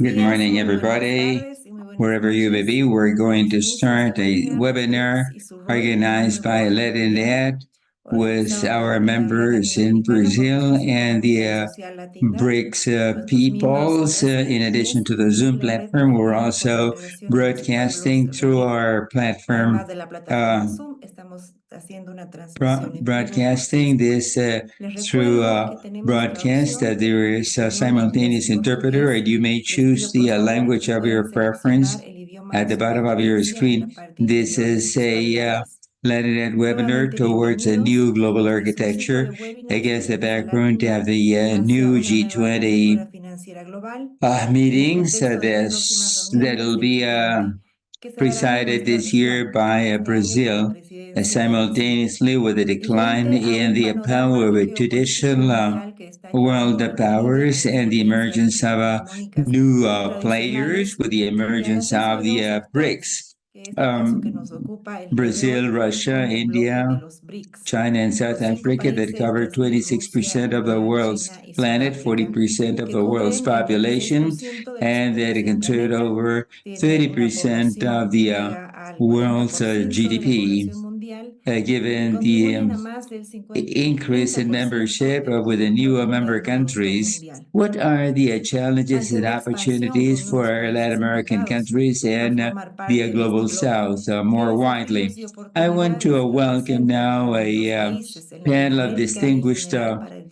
Good morning, everybody. Wherever you may be, we're going to start a webinar organized by Latinidad with our members in Brazil and the BRICS peoples. In addition to the Zoom platform, we're also broadcasting through our platform, broadcasting this through broadcast. There is a simultaneous interpreter, and you may choose the language of your preference at the bottom of your screen. This is a Latinate webinar towards a new global architecture against the background of the new G20 meetings that'll be presided this year by Brazil, simultaneously with a decline in the power of traditional world powers and the emergence of new players with the emergence of the BRICS. Brazil, Russia, India, China, and South Africa that cover 26% of the world's planet, 40% of the world's population, and that contribute over 30% of the world's GDP. Given the increase in membership with the new member countries, what are the challenges and opportunities for Latin American countries and the global South more widely? I want to welcome now a panel of distinguished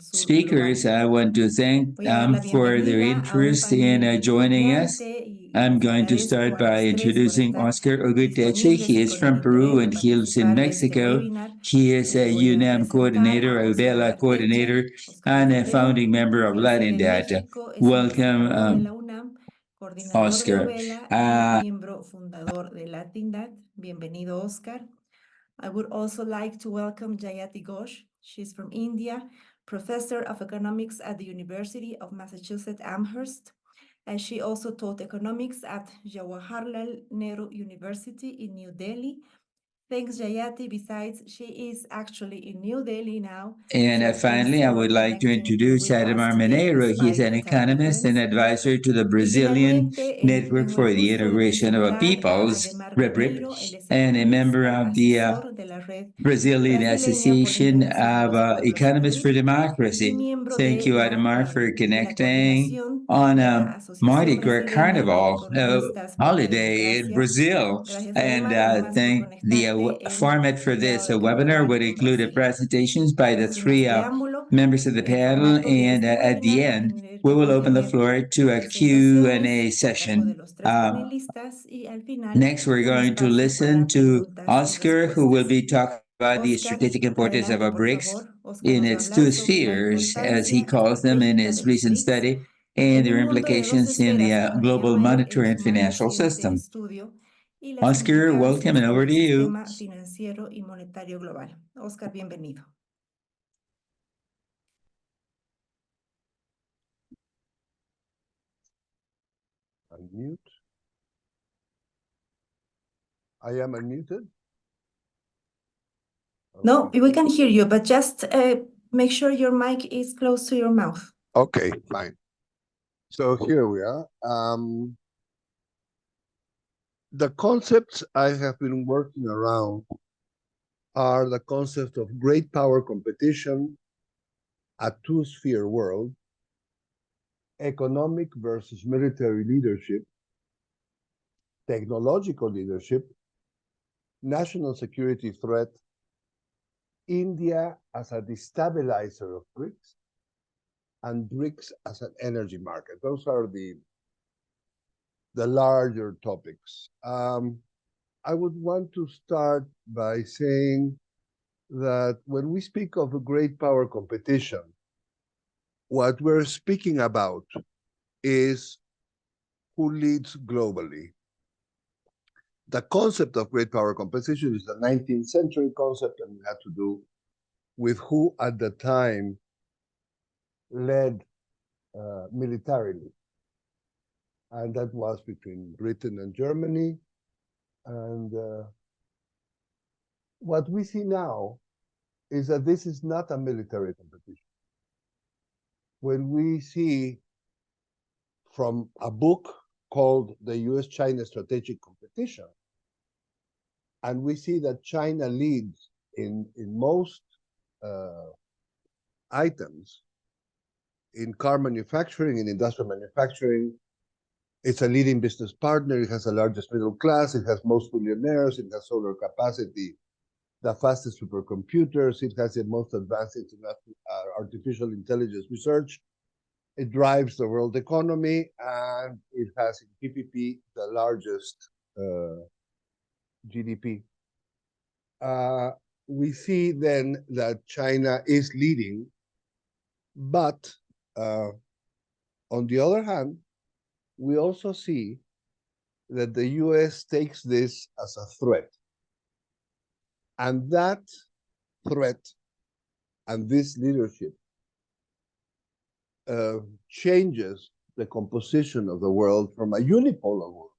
speakers. I want to thank them for their interest in joining us. I'm going to start by introducing Oscar Oguteche. He is from Peru and he lives in Mexico. He is a UNAM coordinator, a VELA coordinator, and a founding member of Latinidad. Welcome, Oscar. Miembro fundador de Latinidad. Bienvenido, Oscar. I would also like to welcome Jayati Ghosh. She's from India, professor of economics at the University of Massachusetts Amherst. And she also taught economics at Jawaharlal Nehru University in New Delhi. Thanks, Jayati. Besides, she is actually in New Delhi now. And finally, I would like to introduce Ademar Mineiro. He's an economist and advisor to the Brazilian Network for the Integration of Peoples, RIPRIP, and a member of the Brazilian Association of Economists for Democracy. Thank you, Ademar, for connecting on a Mardi Gras Carnival holiday in Brazil. And thank the format for this webinar would include presentations by the three members of the panel, and at the end, we will open the floor to a Q&A session. Next, we're going to listen to Oscar, who will be talking about the strategic importance of BRICS in its two spheres, as he calls them in his recent study, and their implications in the global monetary and financial system. Oscar, welcome, and over to you. Financiero y monetario global. Oscar, bienvenido. Unmute. I am unmuted? No, we can hear you, but just make sure your mic is close to your mouth. Okay, fine. So here we are. The concepts I have been working around are the concept of great power competition, a two-sphere world, economic versus military leadership, technological leadership, national security threat, India as a destabilizer of BRICS, and BRICS as an energy market. Those are the larger topics. I would want to start by saying that when we speak of a great power competition, what we're speaking about is who leads globally. The concept of great power competition is a 19th century concept, and it had to do with who at the time led militarily. And that was between Britain and Germany. And what we see now is that this is not a military competition. When we see from a book called The US-China Strategic Competition. And we see that China leads in most items in car manufacturing, in industrial manufacturing. It's a leading business partner. It has the largest middle class. It has most billionaires. It has solar capacity, the fastest supercomputers. It has the most advanced artificial intelligence research. It drives the world economy, and it has in PPP the largest GDP. We see then that China is leading, but on the other hand, we also see that the US takes this as a threat. And that threat and this leadership changes the composition of the world from a unipolar world,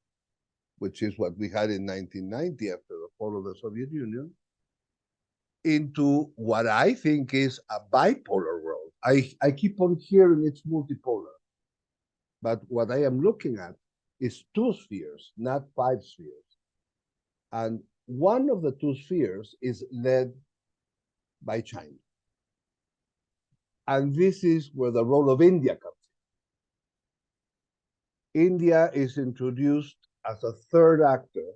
which is what we had in 1990 after the fall of the Soviet Union, into what I think is a bipolar world. I keep on hearing it's multipolar, but what I am looking at is two spheres, not five spheres. And one of the two spheres is led by China. And this is where the role of India comes in. India is introduced as a third actor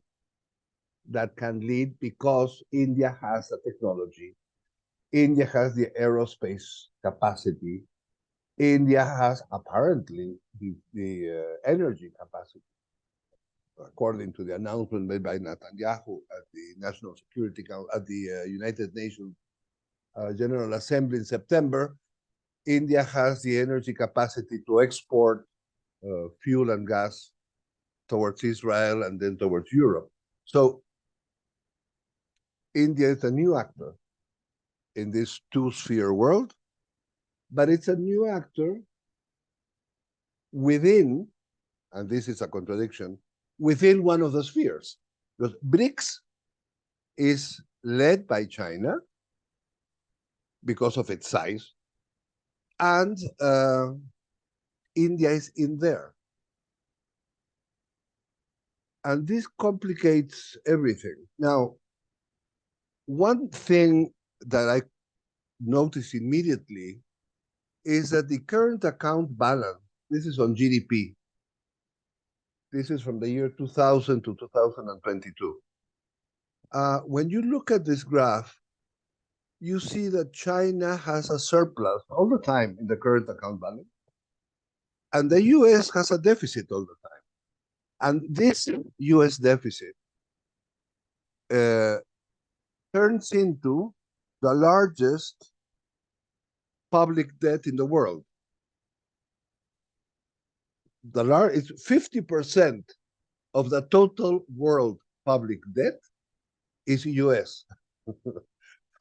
that can lead because India has the technology, India has the aerospace capacity, India has apparently the energy capacity, according to the announcement made by Netanyahu at the National Security Council, at the United Nations General Assembly in September. India has the energy capacity to export fuel and gas towards Israel and then towards Europe. So India is a new actor in this two-sphere world, but it's a new actor within, and this is a contradiction, within one of the spheres. Because BRICS is led by China because of its size, and India is in there. And this complicates everything. Now, one thing that I notice immediately is that the current account balance, this is on GDP. This is from the year 2000 to 2022. When you look at this graph, you see that China has a surplus all the time in the current account balance, and the US has a deficit all the time. And this US deficit turns into the largest public debt in the world. It's 50% of the total world public debt is US.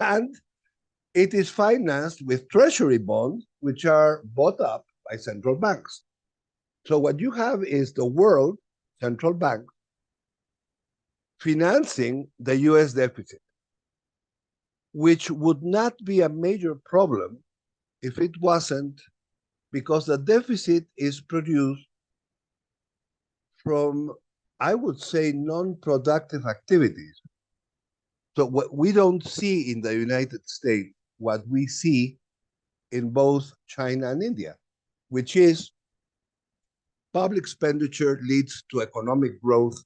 And it is financed with treasury bonds, which are bought up by central banks. So what you have is the world central bank financing the US deficit, which would not be a major problem if it wasn't because the deficit is produced from, I would say, non-productive activities. So what we don't see in the United States, what we see in both China and India, which is public expenditure leads to economic growth,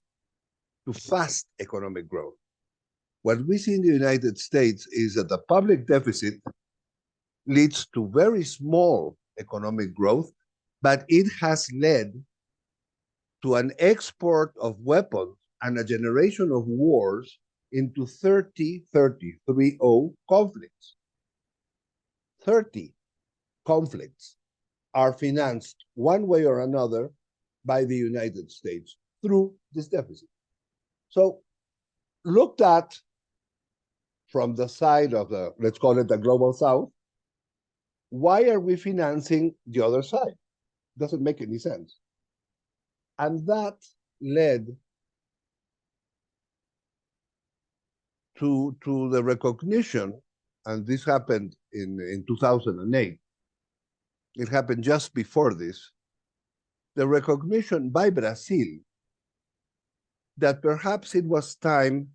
to fast economic growth. What we see in the United States is that the public deficit leads to very small economic growth, but it has led to an export of weapons and a generation of wars into 30 conflicts. 30 conflicts are financed one way or another by the United States through this deficit. So looked at from the side of the, let's call it the global south, why are we financing the other side? Doesn't make any sense. And that led to the recognition, and this happened in 2008. It happened just before this, the recognition by Brazil that perhaps it was time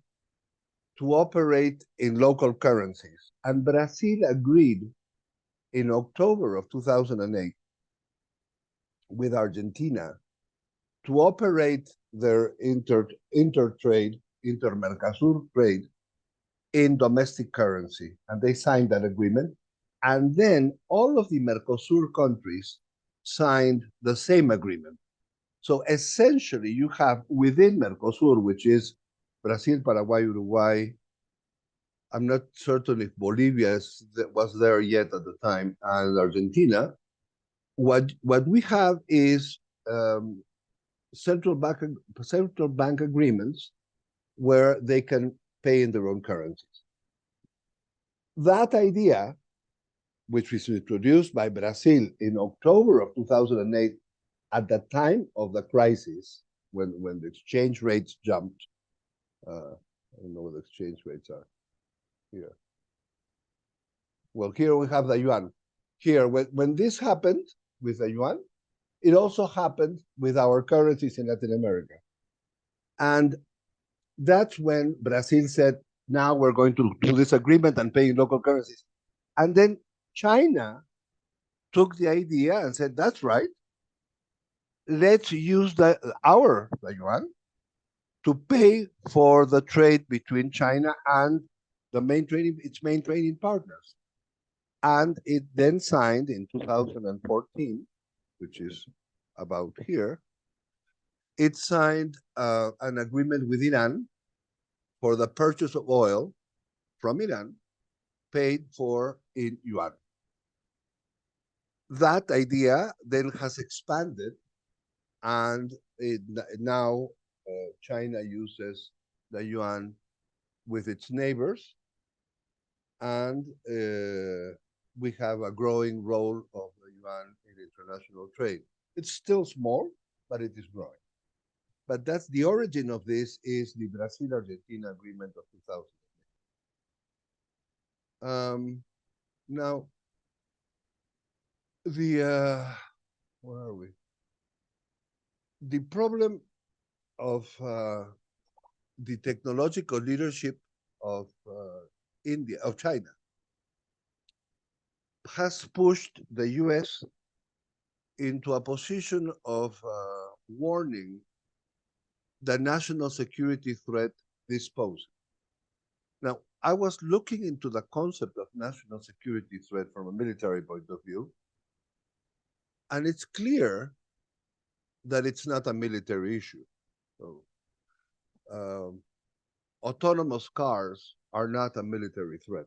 to operate in local currencies. And Brazil agreed in October of 2008 with Argentina to operate their intertrade, inter-Mercosur trade in domestic currency. And they signed that agreement. And then all of the Mercosur countries signed the same agreement. So essentially, you have within Mercosur, which is Brazil, Paraguay, Uruguay. I'm not certain if Bolivia was there yet at the time, and Argentina. What we have is central bank agreements where they can pay in their own currencies. That idea, which was introduced by Brazil in October of 2008, at the time of the crisis, when the exchange rates jumped. I don't know what the exchange rates are here. Well, here we have the yuan. Here, when this happened with the yuan, it also happened with our currencies in Latin America. And that's when Brazil said, now we're going to do this agreement and pay in local currencies. And then China took the idea and said, that's right. Let's use the yuan to pay for the trade between China and its main trading partners. And it then signed in 2014, which is about here, it signed an agreement with Iran for the purchase of oil from Iran paid for in yuan. That idea then has expanded, and now China uses the yuan with its neighbors, and we have a growing role of the yuan in international trade. It's still small, but it is growing. But that's the origin of this is the Brazil-Argentina agreement of 2008. Now, where are we? The problem of the technological leadership of China, has pushed the US into a position of warning the national security threat this poses. Now, I was looking into the concept of national security threat from a military point of view, and it's clear that it's not a military issue. So, autonomous cars are not a military threat.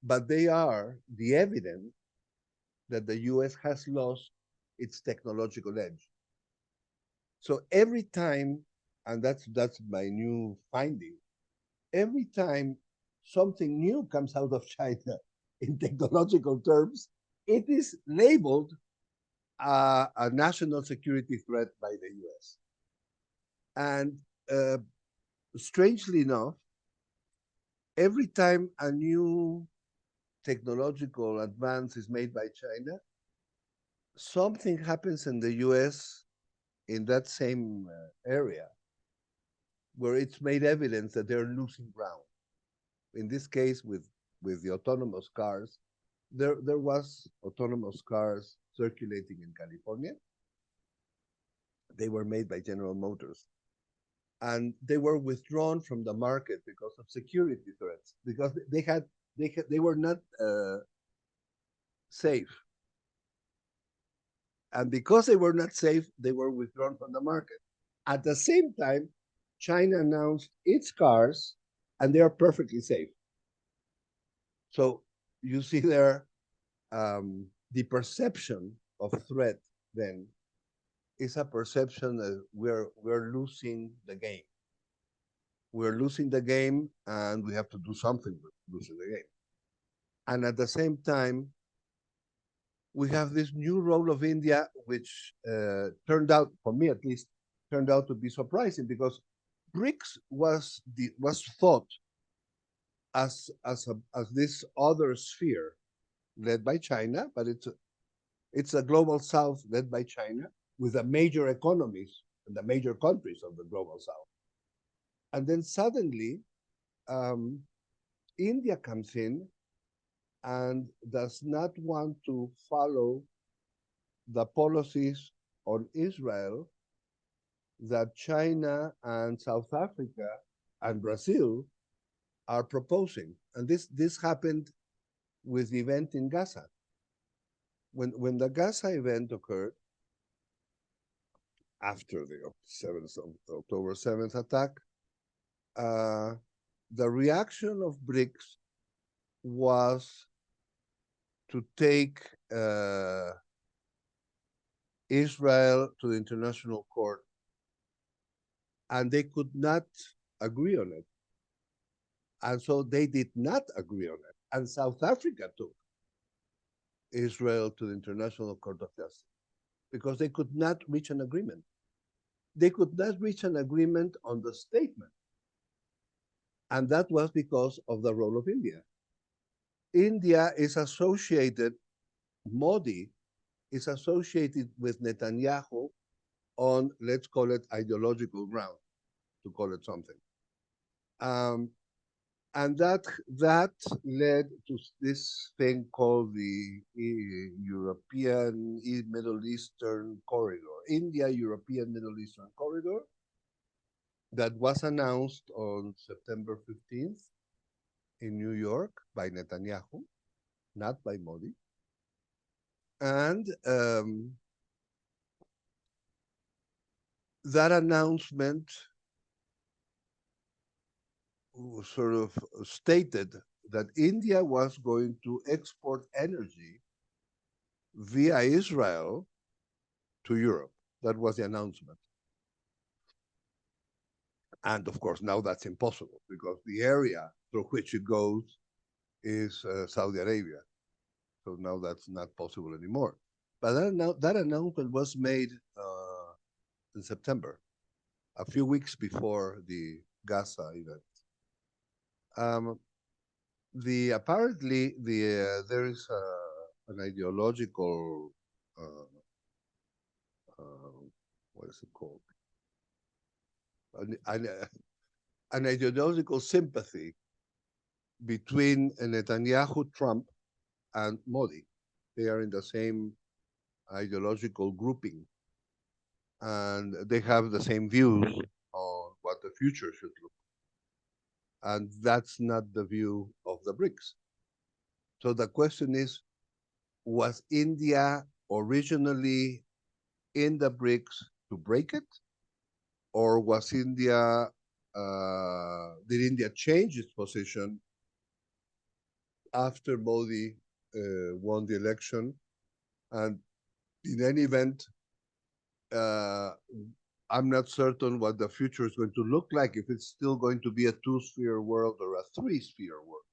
But they are the evidence that the US has lost its technological edge. So every time, and that's my new finding, every time something new comes out of China in technological terms, it is labeled a national security threat by the US. And strangely enough, every time a new technological advance is made by China, something happens in the US in that same area where it's made evidence that they're losing ground. In this case, with the autonomous cars, there was autonomous cars circulating in California. They were made by General Motors. And they were withdrawn from the market because of security threats, because they were not safe. And because they were not safe, they were withdrawn from the market. At the same time, China announced its cars, and they are perfectly safe. So you see there, the perception of threat then is a perception that we're losing the game. We're losing the game, and we have to do something with losing the game. And at the same time, we have this new role of India, which turned out, for me at least, turned out to be surprising, because BRICS was thought as this other sphere led by China, but It's a global south led by China with the major economies and the major countries of the global south. And then suddenly, India comes in and does not want to follow the policies on Israel that China and South Africa and Brazil are proposing. And this happened with the event in Gaza. When the Gaza event occurred, after the October 7th attack, the reaction of BRICS was to take Israel to the International Court, and they could not agree on it. And so they did not agree on it. And South Africa took Israel to the International Court of Justice because they could not reach an agreement. They could not reach an agreement on the statement. And that was because of the role of India. India is associated, Modi is associated with Netanyahu on, let's call it ideological ground, to call it something. And that led to this thing called the European Middle Eastern Corridor, India-European Middle Eastern Corridor, that was announced on September 15th in New York by Netanyahu, not by Modi. And that announcement sort of stated that India was going to export energy via Israel to Europe. That was the announcement. And of course, now that's impossible because the area through which it goes is Saudi Arabia. So now that's not possible anymore. But that announcement was made in September, a few weeks before the Gaza event. Apparently there is an ideological what is it called? An ideological sympathy between Netanyahu, Trump, and Modi. They are in the same ideological grouping, and they have the same views on what the future should look. And that's not the view of the BRICS. So the question is, was India originally in the BRICS to break it? Or was India, did India change its position after Modi won the election? And in any event, I'm not certain what the future is going to look like, if it's still going to be a two-sphere world or a three-sphere world.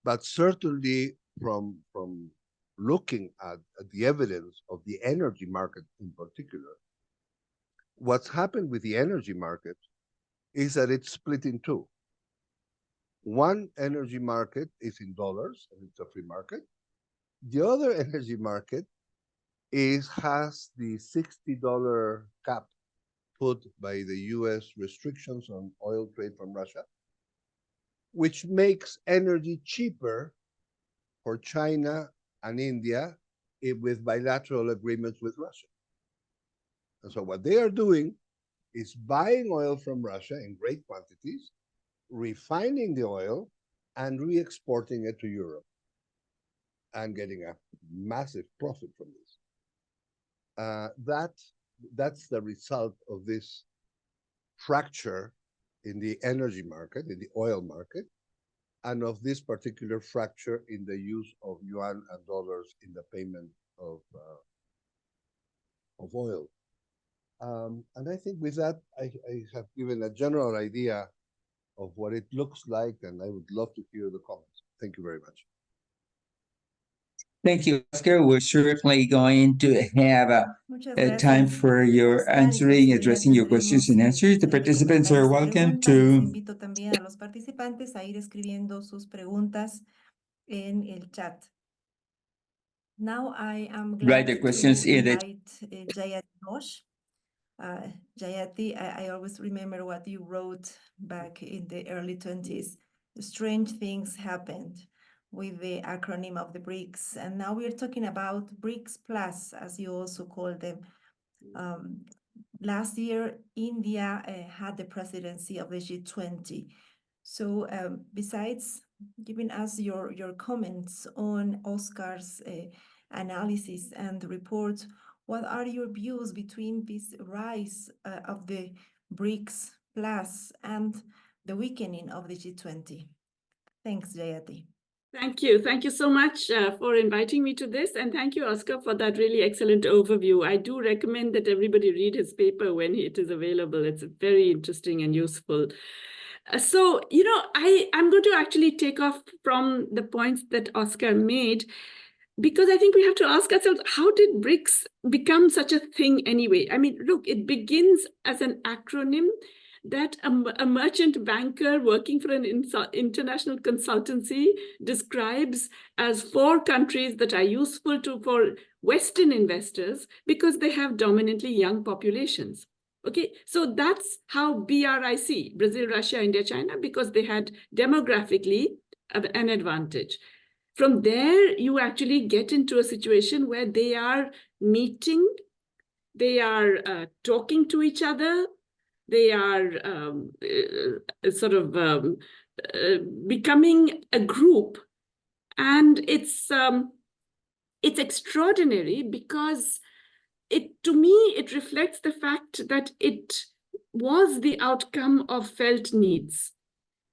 But certainly from looking at the evidence of the energy market in particular, what's happened with the energy market is that it's split in two. One energy market is in dollars, and it's a free market. The other energy market has the $60 cap put by the US restrictions on oil trade from Russia, which makes energy cheaper for China and India with bilateral agreements with Russia. And so what they are doing is buying oil from Russia in great quantities, refining the oil, and re-exporting it to Europe, and getting a massive profit from this. That's the result of this fracture in the energy market, in the oil market, and of this particular fracture in the use of yuan and dollars in the payment of oil. And I think with that, I have given a general idea of what it looks like, and I would love to hear the comments. Thank you very much. Thank you, Oscar. We're certainly going to have a time for your answering, addressing your questions and answers. The participants are welcome to. Invito también a los participantes a ir escribiendo sus preguntas en el chat. Now I am glad write the questions to in the invite Jayati Ghosh. Jayati, I always remember what you wrote back in the early 20s. Strange things happened with the acronym of the BRICS. And now we're talking about BRICS Plus, as you also call them. Last year, India had the presidency of the G20. So besides giving us your comments on Oscar's analysis and report, what are your views between this rise of the BRICS Plus and the weakening of the G20? Thanks, Jayati. Thank you. Thank you so much for inviting me to this. And thank you, Oscar, for that really excellent overview. I do recommend that everybody read his paper when it is available. It's very interesting and useful. So, you know, I'm going to actually take off from the points that Oscar made, because I think we have to ask ourselves, how did BRICS become such a thing anyway? I mean, look, it begins as an acronym that a merchant banker working for an international consultancy describes as 4 countries that are useful for Western investors because they have dominantly young populations. Okay, so that's how BRIC, Brazil, Russia, India, China, because they had demographically an advantage. From there, you actually get into a situation where they are meeting, they are talking to each other, they are becoming a group. And it's extraordinary because to me, it reflects the fact that it was the outcome of felt needs.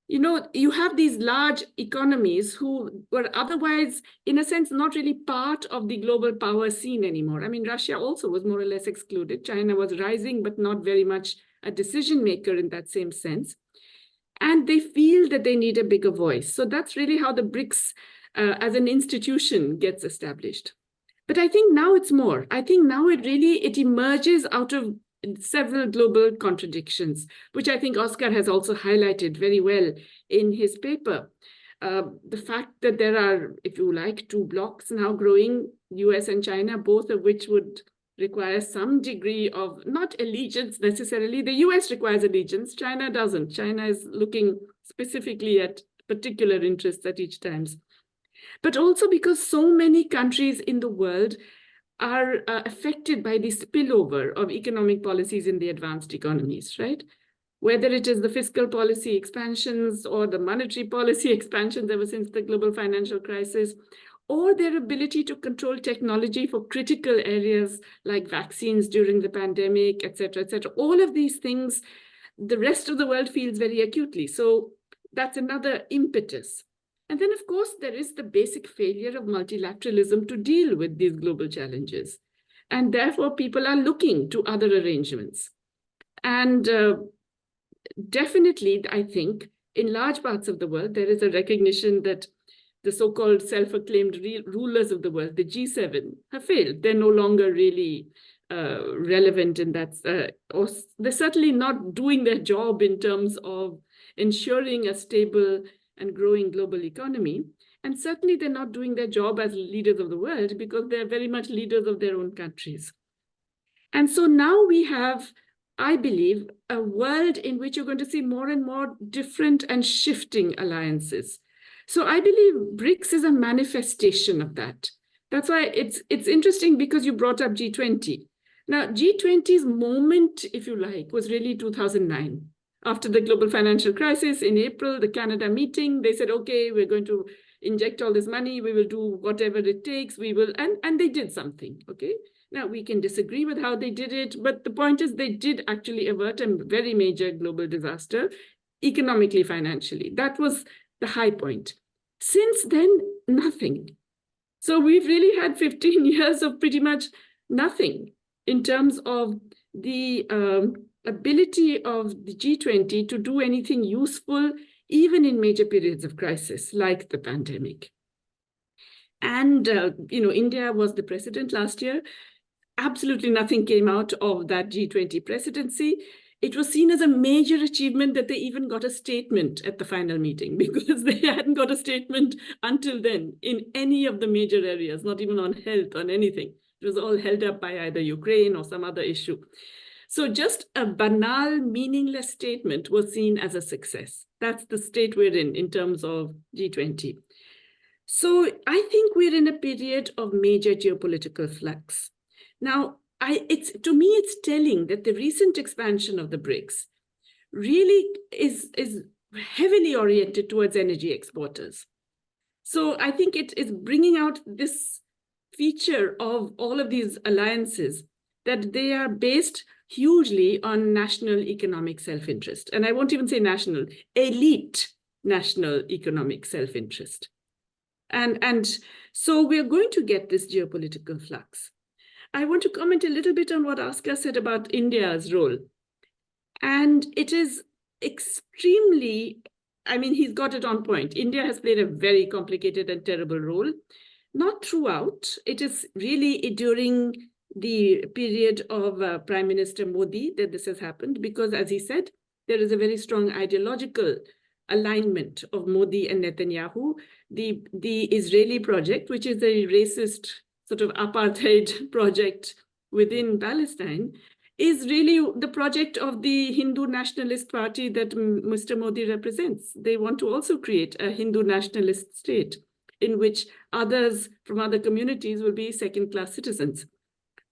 You know, you have these large economies who were otherwise, in a sense, not really part of the global power scene anymore. I mean, Russia also was more or less excluded. China was rising, but not very much a decision maker in that same sense. And they feel that they need a bigger voice. So that's really how the BRICS as an institution gets established. But I think now it's more. I think now it emerges out of several global contradictions, which I think Oscar has also highlighted very well in his paper. The fact that there are, if you like, 2 blocks now growing, US and China, both of which would require some degree of, not allegiance necessarily. The US requires allegiance, China doesn't. China is looking specifically at particular interests at each time. But also because so many countries in the world are affected by the spillover of economic policies in the advanced economies, right? Whether it is the fiscal policy expansions or the monetary policy expansions ever since the global financial crisis, or their ability to control technology for critical areas like vaccines during the pandemic, et cetera, et cetera. All of these things, the rest of the world feels very acutely. So that's another impetus. And then, of course, there is the basic failure of multilateralism to deal with these global challenges. And therefore, people are looking to other arrangements. And definitely, I think, in large parts of the world, there is a recognition that the so-called self-acclaimed rulers of the world, the G7, have failed. They're no longer really relevant in that, or they're certainly not doing their job in terms of ensuring a stable and growing global economy. And certainly they're not doing their job as leaders of the world because they're very much leaders of their own countries. And so now we have, I believe, a world in which you're going to see more and more different and shifting alliances. So I believe BRICS is a manifestation of that. That's why it's interesting because you brought up G20. Now, G20's moment, if you like, was really 2009. After the global financial crisis in April, the Canada meeting, they said, okay, we're going to inject all this money. We will do whatever it takes. We will, and they did something, okay? Now, we can disagree with how they did it, but the point is they did actually avert a very major global disaster, economically, financially. That was the high point. Since then, nothing. So we've really had 15 years of pretty much nothing in terms of the ability of the G20 to do anything useful, even in major periods of crisis, like the pandemic. And, India was the president last year. Absolutely nothing came out of that G20 presidency. it was seen as a major achievement that they even got a statement at the final meeting, because they hadn't got a statement until then in any of the major areas, not even on health, on anything. It was all held up by either Ukraine or some other issue. So just a banal, meaningless statement was seen as a success. That's the state we're in terms of G20. So I think we're in a period of major geopolitical flux. Now, to me, it's telling that the recent expansion of the BRICS really is heavily oriented towards energy exporters. So I think it is bringing out this feature of all of these alliances, that they are based hugely on national economic self-interest. And I won't even say national, elite national economic self-interest. And so we're going to get this geopolitical flux. I want to comment a little bit on what Oscar said about India's role. And it is extremely, I mean, he's got it on point. India has played a very complicated and terrible role. Not throughout. It is really during the period of Prime Minister Modi that this has happened, because, as he said, there is a very strong ideological alignment of Modi and Netanyahu. The Israeli project, which is a racist sort of apartheid project within Palestine, is really the project of the Hindu nationalist party that Mr. Modi represents. They want to also create a Hindu nationalist state in which others from other communities will be second-class citizens.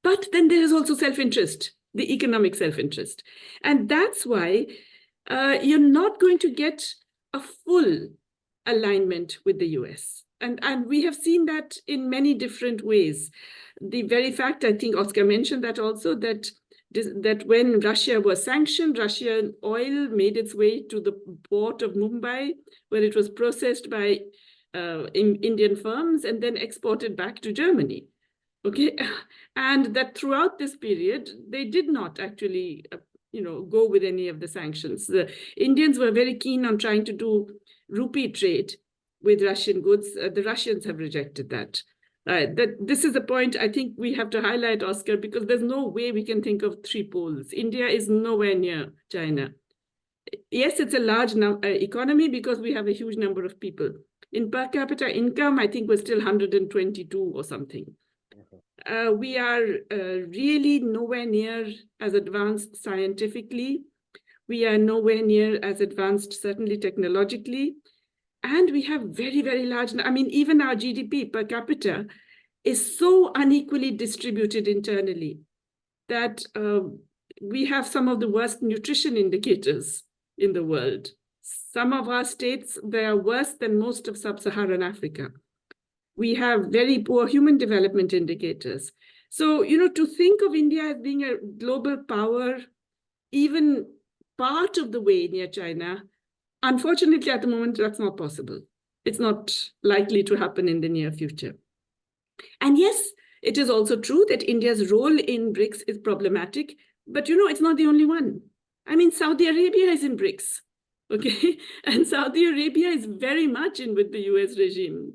But then there is also self-interest, the economic self-interest. And that's why you're not going to get a full alignment with the US. And we have seen that in many different ways. The very fact, I think Oscar mentioned that also, that when Russia was sanctioned, Russian oil made its way to the port of Mumbai, where it was processed by Indian firms and then exported back to Germany. Okay, and that throughout this period, they did not actually, go with any of the sanctions. The Indians were very keen on trying to do rupee trade with Russian goods. The Russians have rejected that. This is a point I think we have to highlight, Oscar, because there's no way we can think of three poles. India is nowhere near China. Yes, it's a large economy because we have a huge number of people. In per capita income, I think we're still 122 or something. We are really nowhere near as advanced scientifically. We are nowhere near as advanced, certainly technologically. And we have very, very large, I mean, even our GDP per capita is so unequally distributed internally that we have some of the worst nutrition indicators in the world. Some of our states, they are worse than most of sub-Saharan Africa. We have very poor human development indicators. So, to think of India as being a global power, even part of the way near China, unfortunately, at the moment, that's not possible. It's not likely to happen in the near future. And yes, it is also true that India's role in BRICS is problematic, but it's not the only one. I mean, Saudi Arabia is in BRICS, okay? And Saudi Arabia is very much in with the US regime.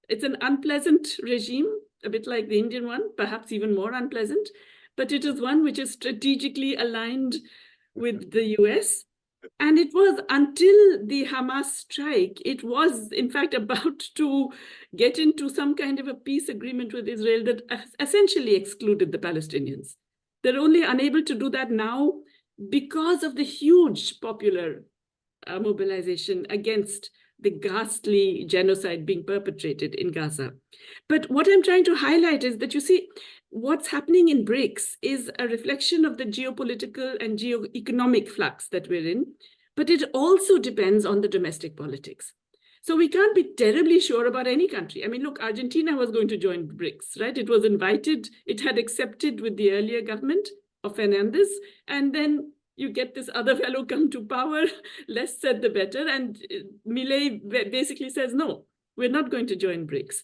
It's an unpleasant regime, a bit like the Indian one, perhaps even more unpleasant, but it is one which is strategically aligned with the US. And it was until the Hamas strike, it was in fact about to get into some kind of a peace agreement with Israel that essentially excluded the Palestinians. They're only unable to do that now because of the huge popular mobilization against the ghastly genocide being perpetrated in Gaza. But what I'm trying to highlight is that, you see, what's happening in BRICS is a reflection of the geopolitical and geoeconomic flux that we're in, but it also depends on the domestic politics. So we can't be terribly sure about any country. I mean, look, Argentina was going to join BRICS, right? It was invited, it had accepted with the earlier government of Fernandez, and then you get this other fellow come to power, less said the better, and Milei basically says, no, we're not going to join BRICS.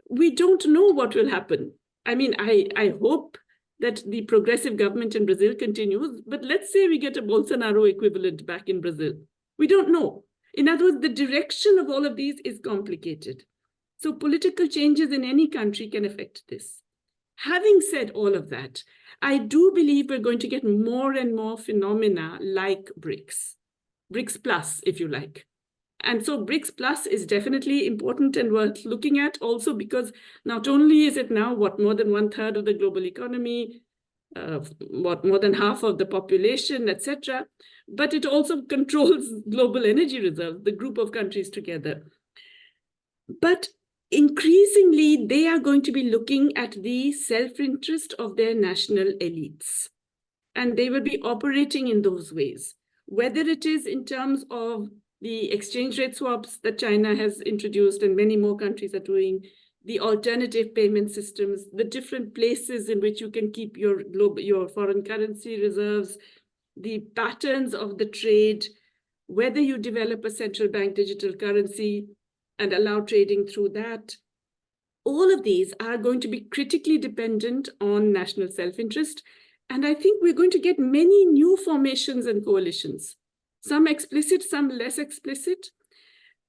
We don't know what will happen. I mean, I hope that the progressive government in Brazil continues, but let's say we get a Bolsonaro equivalent back in Brazil. We don't know. In other words, the direction of all of these is complicated. So political changes in any country can affect this. Having said all of that, I do believe we're going to get more and more phenomena like BRICS, BRICS Plus, if you like. And so BRICS Plus is definitely important and worth looking at also because not only is it now more than 1/3 of the global economy, more than half of the population, etc., but it also controls global energy reserves, the group of countries together. But increasingly, they are going to be looking at the self-interest of their national elites. And they will be operating in those ways, whether it is in terms of the exchange rate swaps that China has introduced and many more countries are doing, the alternative payment systems, the different places in which you can keep your foreign currency reserves, the patterns of the trade, whether you develop a central bank digital currency and allow trading through that. All of these are going to be critically dependent on national self-interest. And I think we're going to get many new formations and coalitions, some explicit, some less explicit.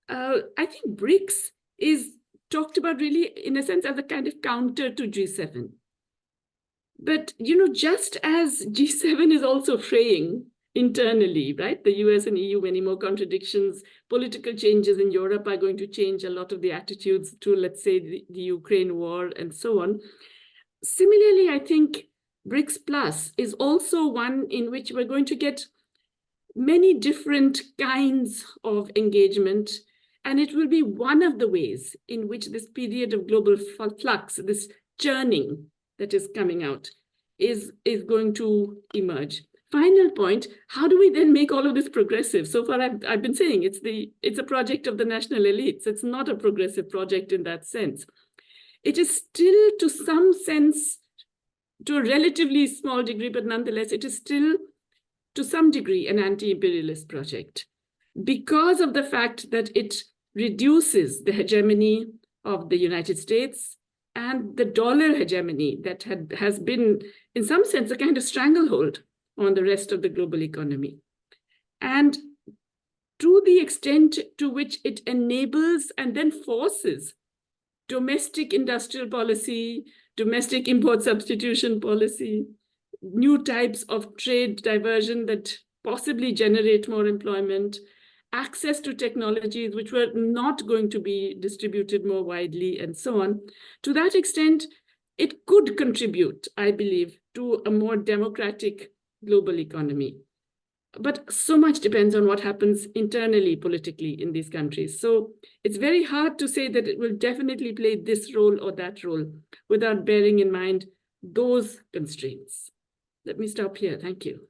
I think BRICS is talked about really, in a sense, as a kind of counter to G7. But, just as G7 is also fraying internally, right? The US and EU, many more contradictions. Political changes in Europe are going to change a lot of the attitudes to, let's say, the Ukraine war and so on. Similarly, I think BRICS Plus is also one in which we're going to get many different kinds of engagement. And it will be one of the ways in which this period of global flux, this churning that is coming out, is going to emerge. Final point, how do we then make all of this progressive? So far, I've been saying it's a project of the national elites. It's not a progressive project in that sense. It is still, to some sense, to a relatively small degree, but nonetheless, it is still, to some degree, an anti-imperialist project because of the fact that it reduces the hegemony of the United States and the dollar hegemony that has been, in some sense, a kind of stranglehold on the rest of the global economy. And to the extent to which it enables and then forces domestic industrial policy, domestic import substitution policy, new types of trade diversion that possibly generate more employment, access to technologies which were not going to be distributed more widely, and so on. To that extent, it could contribute, I believe, to a more democratic global economy. But so much depends on what happens internally, politically in these countries. So it's very hard to say that it will definitely play this role or that role without bearing in mind those constraints. Let me stop here. Thank you.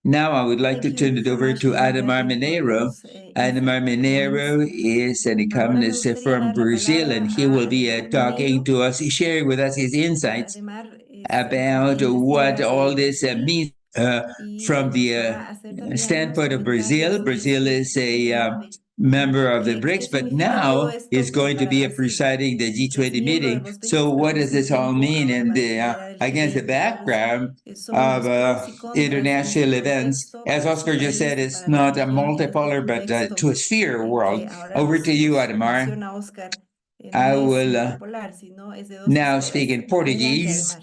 Now I would like to turn it over to Ademar Mineiro. Ademar Mineiro is an economist from Brazil, and he will be talking to us, sharing with us his insights about what all this means from the standpoint of Brazil. Brazil is a member of the BRICS, but now is going to be presiding the G20 meeting. So what does this all mean? And against the background of international events, as Oscar just said, it's not a multipolar, but to a sphere world. Over to you, Ademar. I will now speak in Portuguese.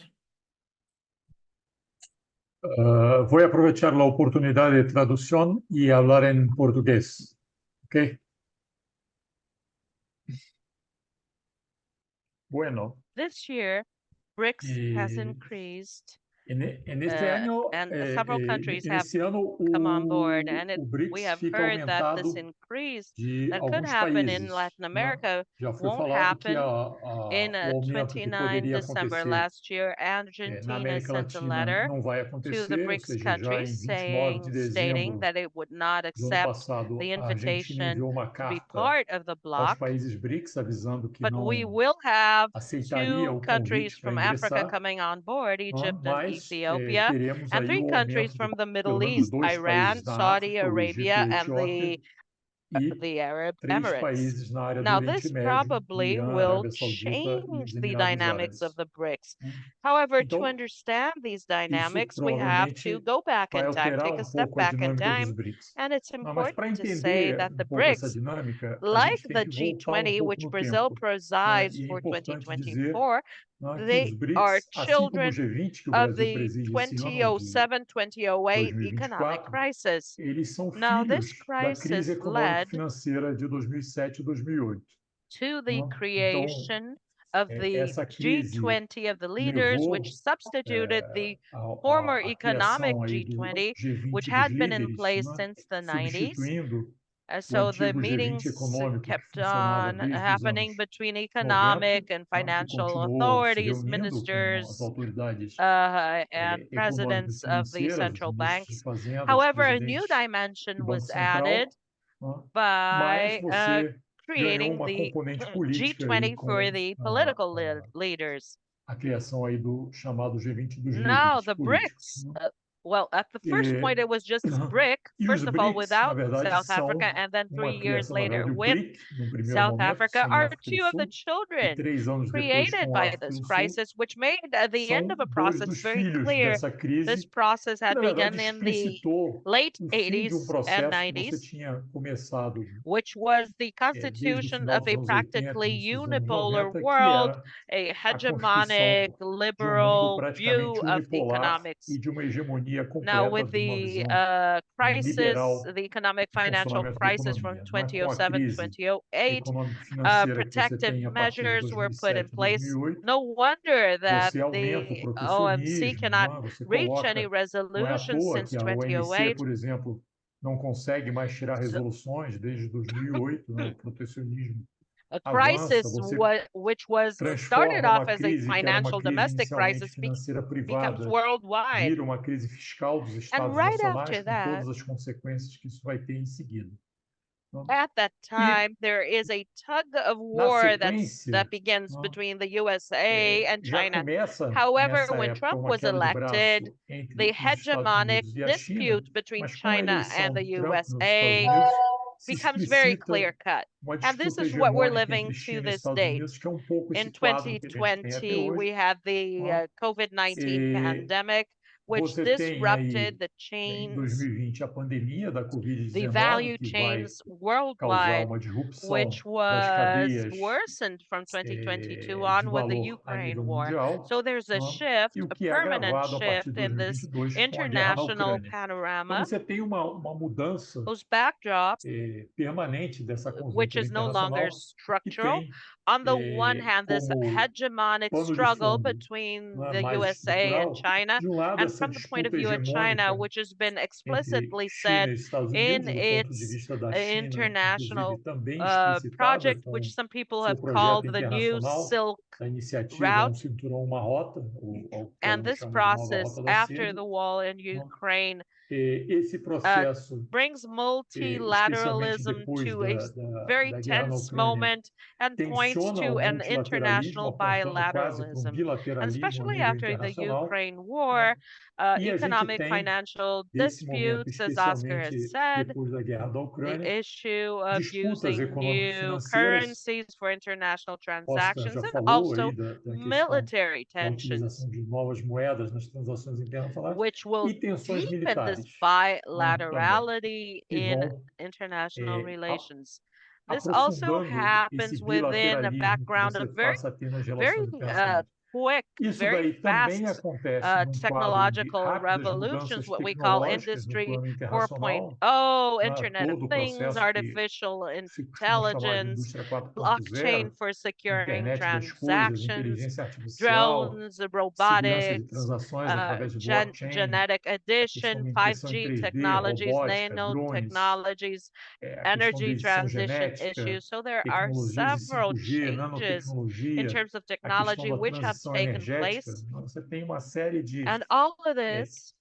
Voy a aprovechar la oportunidad de traducción y hablar en portugués. ¿Ok? Bueno. This year, BRICS has increased. En este año, and several countries have ano, come on board, and BRICS we have fica heard that this aumentado increase de that could alguns happen in países, Latin né? America Já foi won't falado que happen in o aumento que 29 poderia December acontecer last year. na Argentina América sent a Latina letter não vai to the acontecer, ou BRICS seja, já em countries 29 de stating dezembro that it would not do ano accept passado, the a Argentina invitation enviou uma to be carta part of the aos bloc. países BRICS avisando que But não we will have aceitaria two o countries convite para from Africa ingressar, coming on board, Egypt and mas Ethiopia, teremos and aí three o countries aumento de from the pelo Middle menos East, dois países Iran, da Saudi África, o Egito e Arabia, a and Etiópia, e the Arab três Emirates. países na área do Now, Oriente this Médio, o probably Irã, a will Arábia Saudita e change os the Emirados dynamics of Árabes, the BRICS. né? However, to Então, understand these isso dynamics, we have to provavelmente go back vai in time, alterar take a um step pouco a back in dinâmica dos time, BRICS. and it's Mas para important to say entender that um the pouco essa BRICS, dinâmica, a like gente tem the que voltar um G20, pouco which no Brazil tempo, né? presides E é for importante dizer, 2024, né, que os they are BRICS, assim como o children G20, que o of Brasil the preside esse ano de 2007-2008 economic 2024, crisis. eles são Now, this filhos da crise crisis led econômico-financeira de 2007 e 2008. to the Né? Então, creation of the essa crise G20 of the leaders, which levou substituted the former à economic criação aí do G20, which G20 dos had been in líderes, place né? since the 90s. Substituindo o So the antigo G20 meetings econômico que kept funcionava on desde os anos happening between 90, economic and né? Que financial continuou se authorities, reunindo com as ministers, autoridades and presidents of the econômico-financeiras, os central ministros de banks. fazenda, os However, a new presidentes de dimension Banco was added Central, né? Mas by você ganhou creating uma the componente política aí G20 for com the political leaders. a criação aí do chamado G20 dos Now, líderes the políticos, BRICS, né? well, at the first point, it was just BRIC, E os first of all, BRICS, na without verdade, South Africa, são and then uma 3 years criação, na later verdade, o with BRIC, no primeiro South momento, Africa, sem are África do two of the Sul, e children 3 anos depois created com by África this do Sul, crisis, which made the end são of a dois process dos very filhos clear. dessa This crise, process que, had na verdade, begun in the explicitou late o fim de um 80s and processo que você 90s, tinha começado which was the desde o constitution final of dos a anos 80, practically início dos anos unipolar 90, que world, era a a constituição hegemonic de um mundo liberal view praticamente of unipolar economics. e de uma hegemonia Now, completa with de uma the visão crisis, liberal the economic do financial funcionamento da crisis from economia, não é? Com a 2007, crise 2008, econômico-financeira que você protective tem a partir de measures were put in 2007 e place. 2008, No wonder that você aumenta o the OMC protecionismo, cannot não é? Você reach any coloca, não é à resolution toa since que a OMC, 2008. por exemplo, não consegue mais tirar So, resoluções desde 2008, né? O protecionismo a avança, crisis você which was started transforma off uma as a crise que era uma financial crise domestic inicialmente crisis financeira becomes privada, worldwide. vira uma crise fiscal dos And estados right nacionais, after com that, todas as consequências que isso vai ter em seguida. Né? at that E, time, there is a tug of na war that sequência, begins né, between the USA and já China. começa However, nessa when época Trump uma was queda de elected, braço the entre os Estados hegemonic Unidos e a China, dispute between mas com a China and eleição the de Trump nos Estados USA Unidos se becomes very explicita clear cut. uma And this disputa is what we're hegemônica living entre to China e this Estados date. Unidos, que é um pouco In esse quadro que a gente tem até 2020, hoje. we had the Né? COVID-19 E pandemic, which você tem aí, disrupted the em chains, 2020, a pandemia da the Covid-19, value que vai chains causar worldwide, uma disrupção which das was cadeias worsened from 2022 de on with the valor a Ukraine nível war. mundial, So there's a né? shift, E o a que é permanent agravado a partir shift de in this 2022 com a guerra na international Ucrânia. Então panorama, você tem uma mudança those backdrops, permanente dessa which conjuntura is no longer internacional que structural. tem On the one hand, this como hegemonic pano de struggle fundo, between né, the mais USA and estrutural, China, de um lado and essa from the point of disputa view of China, hegemônica which has been entre explicitly China said e Estados in Unidos, do ponto de its vista da China, inclusive international também explicitada project, com which some people seu have projeto called the new internacional Silk da iniciativa Um Route. Cinturão, Uma Rota, ou que And alguns this chamam de Nova process Rota da after Seda. the war in Né? Ukraine Esse processo, brings especialmente multilateralism depois to a very da guerra na tense Ucrânia, moment and points tensiona o to an multilateralismo, international apontando quase para um bilateralism. And bilateralismo a especially nível after the internacional. Ukraine Né? war, E a gente economic tem, financial desse momento, disputes, as Oscar has especialmente said, depois da guerra da the Ucrânia, issue of disputas using new econômico-financeiras. currencies for international Oscar transactions já and falou aí also da questão military da tensions, utilização de novas moedas nas transações internacionais which will e tensões deepen this militares, né, também, bilaterality que in vão international relations. This also aprofundando esse happens within a bilateralismo que background você of passa a ter nas very relações internacionais. quick, Isso very daí também fast acontece num quadro de technological rápidas revolutions, mudanças what we call tecnológicas no Industry plano internacional, 4.0, né? Internet of Todo o Things, processo que artificial se costuma chamar de intelligence, indústria blockchain 4.0, for securing internet das coisas, transactions, inteligência artificial, drones, segurança de robotics, transações através de blockchain, genetic a questão addition, da impressão em 5G 3D, technologies, robótica, drones, nanotechnologies, a questão da energy edição transition genética, issues. So there are tecnologias de several 5G, changes in nanotecnologia, terms of a questão technology da which have transição taken energética. place. Você tem uma série de And all of é, this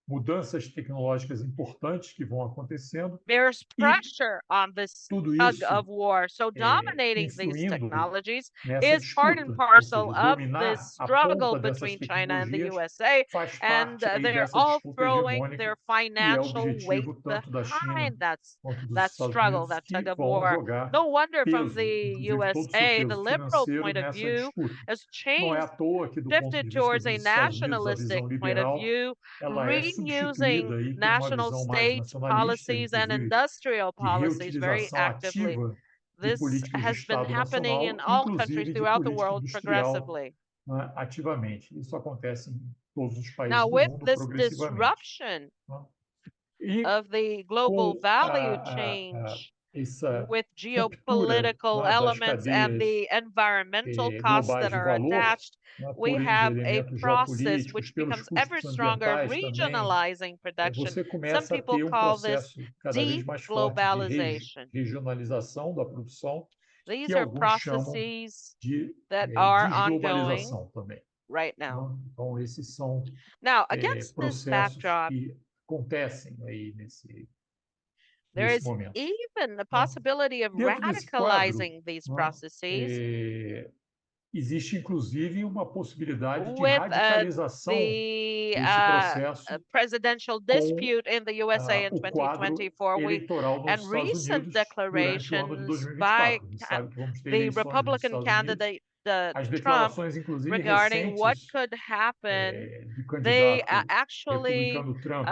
mudanças tecnológicas importantes que vão acontecendo, There's pressure on this tudo tug isso of war. So dominating these influindo technologies nessa is part and disputa, ou parcel seja, of dominar this a struggle ponta dessas between China and the tecnologias USA, faz and parte aí they're dessa all disputa throwing hegemônica their e é financial weight objetivo tanto da China behind quanto dos that Estados struggle, Unidos, that que tug of vão war. jogar No wonder from peso, the inclusive todo o seu USA, the peso liberal financeiro point of nessa view disputa. has Não é à changed, toa que, do ponto de shifted vista towards a dos Estados Unidos, a nationalistic visão point of liberal view, ela é reusing substituída aí por uma national visão mais state nacionalista, policies and inclusive industrial de policies very reutilização actively. ativa de This políticas de has been Estado happening in nacional, all countries inclusive de throughout the política world industrial, progressively. né, ativamente. Isso acontece em todos os países Now, do with mundo this progressivamente. disruption Né? E of the global com value change, essa with ruptura, geopolitical né, das elements and cadeias the environmental costs globais that de are valor, attached, né, we por have a elementos process geopolíticos, which pelos becomes ever custos stronger, ambientais também, regionalizing production. você Some começa a people ter um call this processo cada vez mais forte de de-globalization. regionalização da produção, que These are alguns chamam processes de that are ongoing desglobalização também. right now. Né? Então, esses são Now, against this processos backdrop, que acontecem aí there nesse is momento. even the Né? possibility of Dentro desse quadro, radicalizing these né, processes existe, inclusive, uma possibilidade de with radicalização the desse processo presidential com dispute in the USA in o quadro 2024, eleitoral nos and Estados recent Unidos durante o ano de declarations by 2024. A gente sabe que vamos ter the eleições nos Republican Estados Unidos. candidate As Trump declarações, inclusive, regarding what recentes could happen. do They candidato actually republicano Trump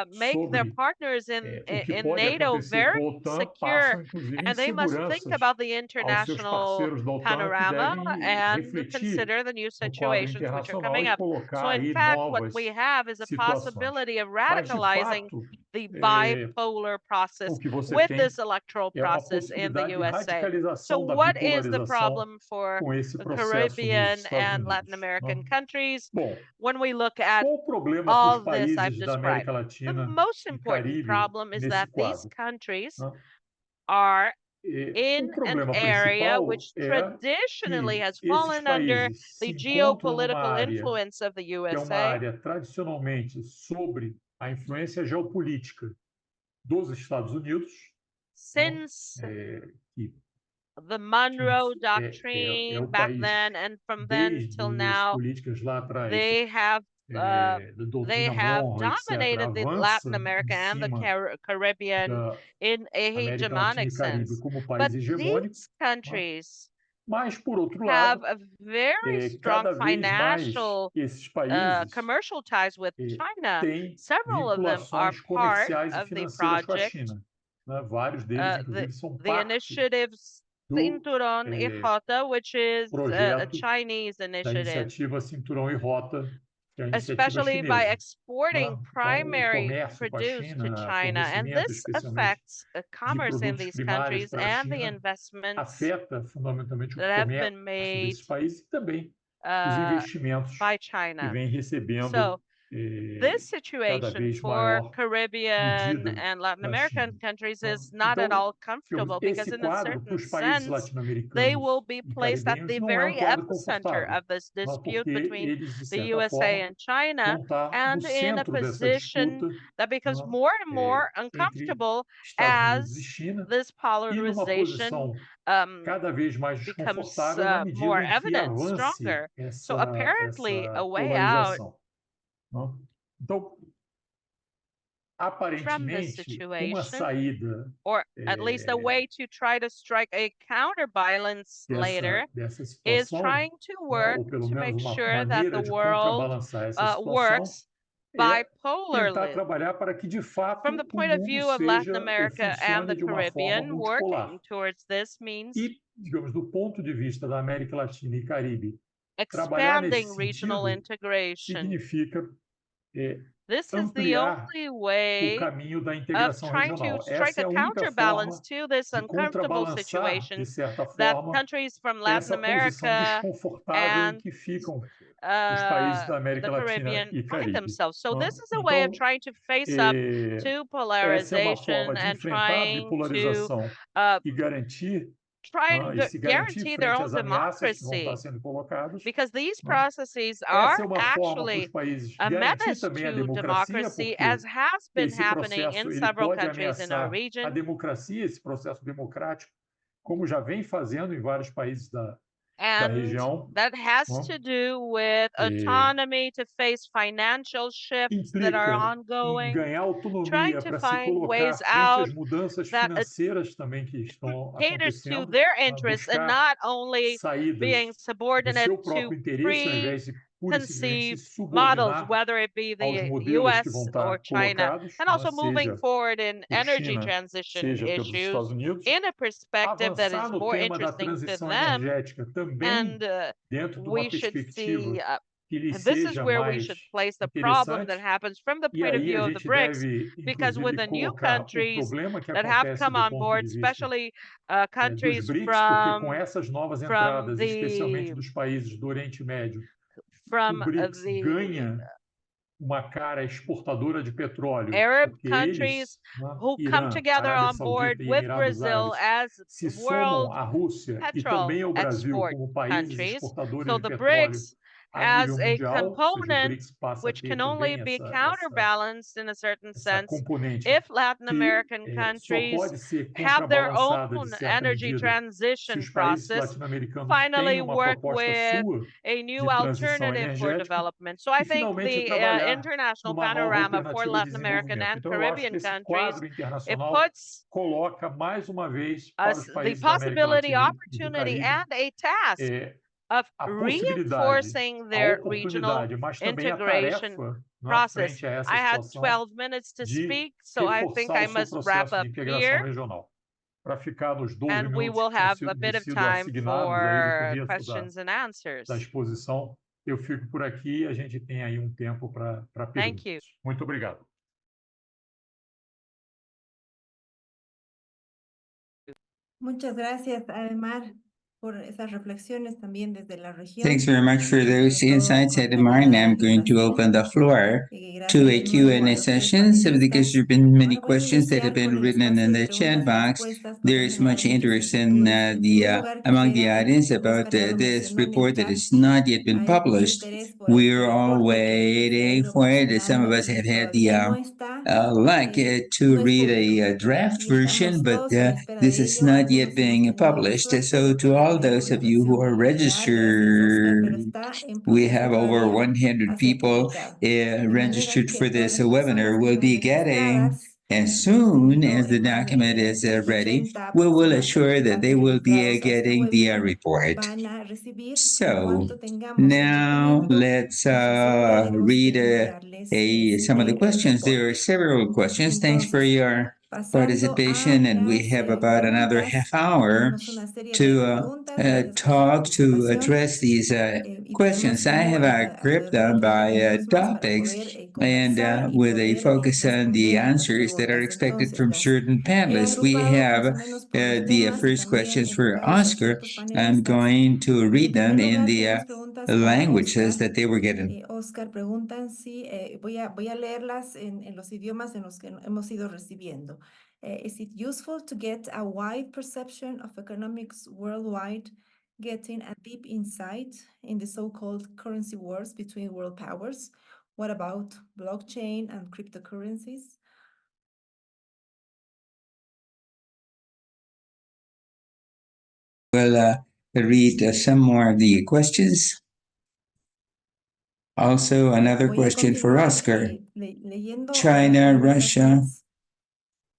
make their sobre partners o que in pode NATO acontecer very com a OTAN secure, passam, inclusive, and they must think inseguranças about the aos seus international parceiros da OTAN que panorama devem and refletir consider the new no quadro situations which are internacional coming e up. So, colocar in aí fact, what novas we have is a situações. possibility of Mas, de radicalizing fato, the bipolar process o que você with tem this electoral é uma process in the possibilidade de USA. So, radicalização da what is the bipolarização problem for com esse the processo nos Caribbean Estados and Unidos. Latin American Né? countries Bom, when we look at qual o problema para os all this I've países da described? América The Latina most e important Caribe problem is nesse that these quadro? countries Né? are O in an problema area principal which é traditionally que has esses fallen under países the se encontram numa geopolitical área influence of the que é uma USA área tradicionalmente sobre a influência geopolítica dos Estados Unidos, né? since Que the Monroe é Doctrine o back país then, and from then till desde as now, políticas lá atrás they have da they doutrina have Monroe, etc., dominated the Latin avança em America and the cima Caribbean da in a América Latina hegemonic e Caribe sense. como país But hegemônico, these né? countries Mas, por outro have lado, a very strong cada vez mais financial esses países commercial ties with China. têm Several of them are vinculações part comerciais e of the financeiras com a project, China. Né? Vários deles, inclusive, são the parte initiatives do Cinturón y Rota, which is a projeto Chinese da initiative, iniciativa Cinturão e Rota, que é a iniciativa especially by chinesa. exporting Né? Então, o primary comércio com a produce to China, China. And fornecimento this especialmente affects de commerce in produtos these primários countries para a and the China, investments afeta fundamentalmente o that have comércio been made desses países e também os uh, investimentos by que China. vêm recebendo So this cada situation vez for maior Caribbean medida and Latin da American China. countries Tá? is not at Então, all comfortable because, esse in a quadro para certain os países sense, they latino-americanos will be e placed at caribenhos the não é um very quadro epicenter confortável, of this tá? dispute Porque between eles, de the certa USA forma, and China, vão estar no and in a centro dessa position disputa, that becomes né? more and more Entre uncomfortable Estados Unidos e as China, this e numa polarization posição um, cada vez mais becomes desconfortável na medida more em que evident, avance stronger. So essa apparently, a way out polarização. Né? Então, from this aparentemente, uma situation, saída or at least a way to try to strike a counterbalance later, dessa is situação, trying to né, work ou pelo to menos make uma sure that the maneira de world contrabalançar essa situação, works é tentar bipolarly. trabalhar para que, de fato, From the o point of mundo view of Latin seja ou America and funcione the de uma forma Caribbean, multipolar. working towards this means E, digamos, do ponto de vista da América Latina e Caribe, trabalhar expanding nesse regional sentido integration. significa This is the ampliar only o way caminho da of integração trying to regional. strike Essa é a a única counterbalance forma to this de uncomfortable contrabalançar, situation de certa that forma, countries from Latin essa posição America desconfortável em and que ficam os países da América the Latina Caribbean e find Caribe. themselves. So Né? this is a way of Então, trying to face up to essa é uma forma polarization de and enfrentar a trying to bipolarização uh, e garantir try e to se garantir guarantee their frente own às ameaças que vão estar democracy, sendo colocadas. because these Né? processes are Essa é uma forma para os actually países a garantir menace também a to democracia, democracy, porque as has been esse happening processo in ele several pode countries in our ameaçar a region. democracia, esse processo democrático, como já vem fazendo em vários países da And região. that has Né? to do with autonomy to face financial shifts that are Implica em ongoing, ganhar trying autonomia to para se find ways colocar frente às out mudanças that financeiras também que estão caters to acontecendo, their a interests and buscar not only being saídas do subordinate seu to próprio interesse, ao invés de pura e simplesmente se preconceived models, subordinar whether it be aos the modelos que vão US or estar China, colocados, and né, also moving seja forward in por energy China, transition seja pelos issues Estados Unidos, in a perspective that avançar is no more tema da interesting to transição them. energética também And dentro de uma we should perspectiva see, que lhes this is seja where we mais should place the problem that interessante. happens from the E point of aí view a of the gente BRICS, deve, because with inclusive, the new colocar o countries problema que that have acontece come do on ponto board, de vista especially dos countries BRICS, porque com essas novas from entradas, especialmente dos países do Oriente Médio, o BRICS the ganha uma cara exportadora de petróleo, Arab porque countries eles, né, who come Irã, together Arábia on board Saudita e with Emirados Brazil Árabes, as se somam world à Rússia e petrol também ao Brasil export como países countries. exportadores So de the petróleo BRICS a nível has a mundial, ou seja, o component BRICS passa a which ter can only também be essa counterbalanced in a certain essa sense componente if Latin que American só countries pode ser have their own contrabalançada de certa energy medida se transition os países process, latino-americanos têm finally uma work proposta with sua a new de transição alternative for energética development. So I e think finalmente the trabalhar international numa nova panorama for alternativa de Latin American desenvolvimento. and Então, eu acho que Caribbean esse countries, quadro it internacional puts coloca mais uma vez para us os the países da América possibility, Latina e do opportunity, Caribe and a task of a possibilidade, reinforcing a their regional oportunidade, mas também a integration tarefa, né, process. frente a essa I had situação 12 minutes to de speak, so I think reforçar I o seu must wrap processo de up integração here, regional, para ficar nos 12 and we minutos will que tinham have a sido, bit of sido time assignados aí no for começo questions and da answers. exposição. Eu fico por aqui e a gente tem aí um tempo para Thank perguntas. you. Muito obrigado. Muchas gracias, Ademar, por esas reflexiones también desde la región. Thanks very much for those sobre todo insights, con la Edmar. And mirada I'm de going to Brasil. open the floor Gracias to a de nuevo a Q&A los tres session. So because panelistas. there have been many Ahora voy a questions that have iniciar con been el written in espacio de the chat preguntas y box, respuestas, there porque is han much llegado muchas interest in inquietudes. En primer lugar, among the quisiera, audience about Oscar ya lo this mencionó en el report that chat, has not yet been hay mucho published. interés por We're este all reporte que se ha waiting ido for it. Some of cocinando us have y had the todavía no está, luck to no es read público. a draft Y version, estamos but todos a la espera this de is ello. not yet Algunos hemos being tenido la published. suerte So de to poder all leer those una of you who versión are preliminar, gracias Oscar, pero registered, está en we proceso have over todavía 100 a ser people publicado. De manera registered for que todas this las personas webinar. que We'll están be getting, registradas, as hemos soon tenido as the más document is de ready, 80 we will participantes que assure that están they will be registrados a este getting the webinar, report. van a recibir en So cuanto tengamos el now documento, let's nos aseguraremos read de enviarles some of the el questions. There are reporte. several questions. Thanks for Entonces, your pasando participation, a and we las have about another preguntas, half hour tenemos una serie de to preguntas. Gracias por su talk to participación. address these Y questions. tenemos I como have alrededor grouped de them 30 by minutos más para topics poder and conversar y with a poder focus on the responder a las answers that are preguntas. expected Entonces, from las certain he panelists. We agrupado más have o menos por los the temas y first también questions for enfocados a Oscar. ciertos I'm panelistas. going to read En them primer in lugar, the tenemos preguntas para languages Oscar. that they were given. Oscar preguntan si, voy a leerlas en los idiomas en los que hemos ido recibiendo. Is it useful to get a wide perception of economics worldwide, getting a deep insight in the so-called currency wars between world powers? What about blockchain and cryptocurrencies? We'll read some more of the questions. Also, another Voy a question for continuar, Oscar. leyendo China, preguntas Russia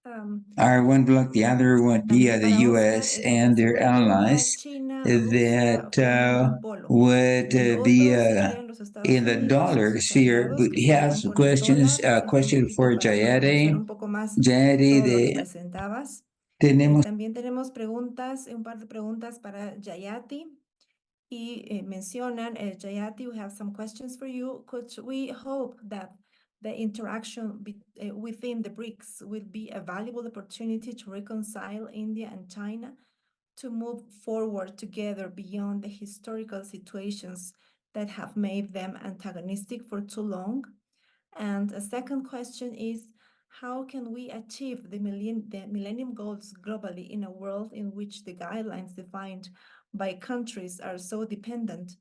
más. are one bloc, the other one via También the para Oscar, US la and their segunda pregunta, allies China, Rusia that forman un polo. would El be otro serían los Estados in the Unidos y dollar sus sphere. aliados But que he has serían some con el questions. dólar. Siempre un Question poquito for para profundizar Jayade. un poco más Jayade, todo lo que presentabas. tenemos También tenemos preguntas, un par de preguntas para Jayati. Y mencionan, Jayati, we have some questions for you. Could we hope that the interaction within the BRICS will be a valuable opportunity to reconcile India and China, to move forward together beyond the historical situations that have made them antagonistic for too long? And a second question is, how can we achieve the Millennium Goals globally in a world in which the guidelines defined by countries are so dependent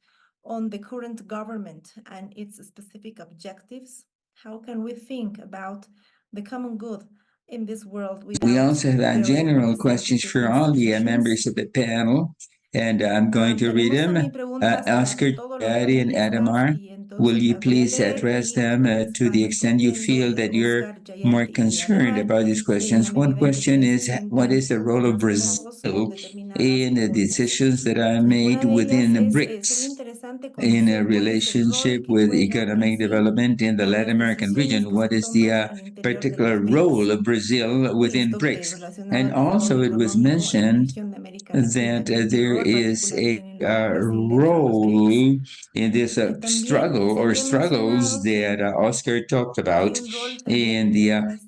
on the current government and its specific objectives? How can we think about the common good in this world We without also have very general questions representative for all the institutions? members of the panel, and I'm going to read Tenemos them. también preguntas a Oscar, todos los Daddy, and panelistas Adamar, y will entonces you las voy a please leer address y them ustedes to the van extent you respondiendo feel y that you're Oscar, more Jayati y concerned Ademar, about these en la questions? One medida en que question ustedes se is, what sientan is the role of más cómodos con Brazil determinadas in the preguntas. decisions that are made Una de ellas within sería BRICS? interesante In a conocer cuál es el rol relationship que with juega economic Brasil development in the en Latin las American decisiones region. que se What is the toman al interior de particular las role BRICS. of Brazil within Esto BRICS? relacionado And al desarrollo also, it was económico en la mentioned región de América Latina. that ¿Qué there rol is particular a tiene Brasil dentro de los role BRICS? in this También struggle se or había struggles mencionado que that Oscar talked hay about un rol in también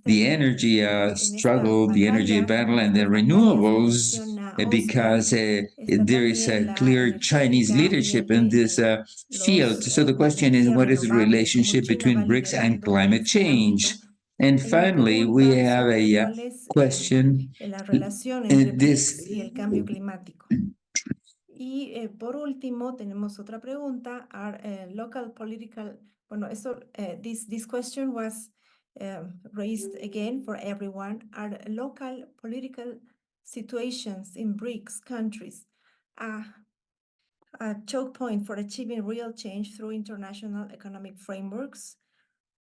the energy en esta struggle, the energy batalla, battle, en and the estas batallas que renewables, menciona Oscar. because Está there is también a la clear Chinese energética y leadership in this field. So the las question is, energías what is the renovables, cómo relationship China va between BRICS and liderando climate este change? ámbito. And Hay una finally, we pregunta have sobre a cuál es question. la relación entre This BRICS y el cambio climático. Y por último, tenemos otra pregunta. Are local political, bueno, this question was raised again for everyone. Are local political situations in BRICS countries a choke point for achieving real change through international economic frameworks?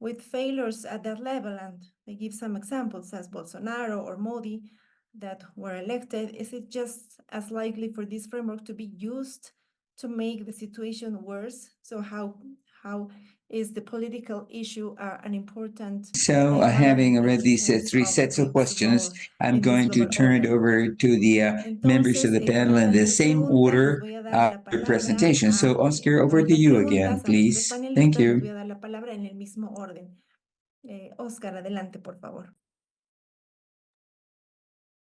With failures at that level, and they give some examples as Bolsonaro or Modi that were elected, is it just as likely for this framework to be used to make the situation worse? So how is the political issue an important So, one having read in these terms three of the sets of BRICS questions, role I'm in this going to global turn it order? over to the members of Entonces, the panel con in estas the tres same preguntas, les order voy a dar of la your palabra presentation. So, Oscar, como over hay to dos you preguntas again, a los tres please. Thank panelistas, les voy you. a dar la palabra en el mismo orden. Oscar, adelante, por favor.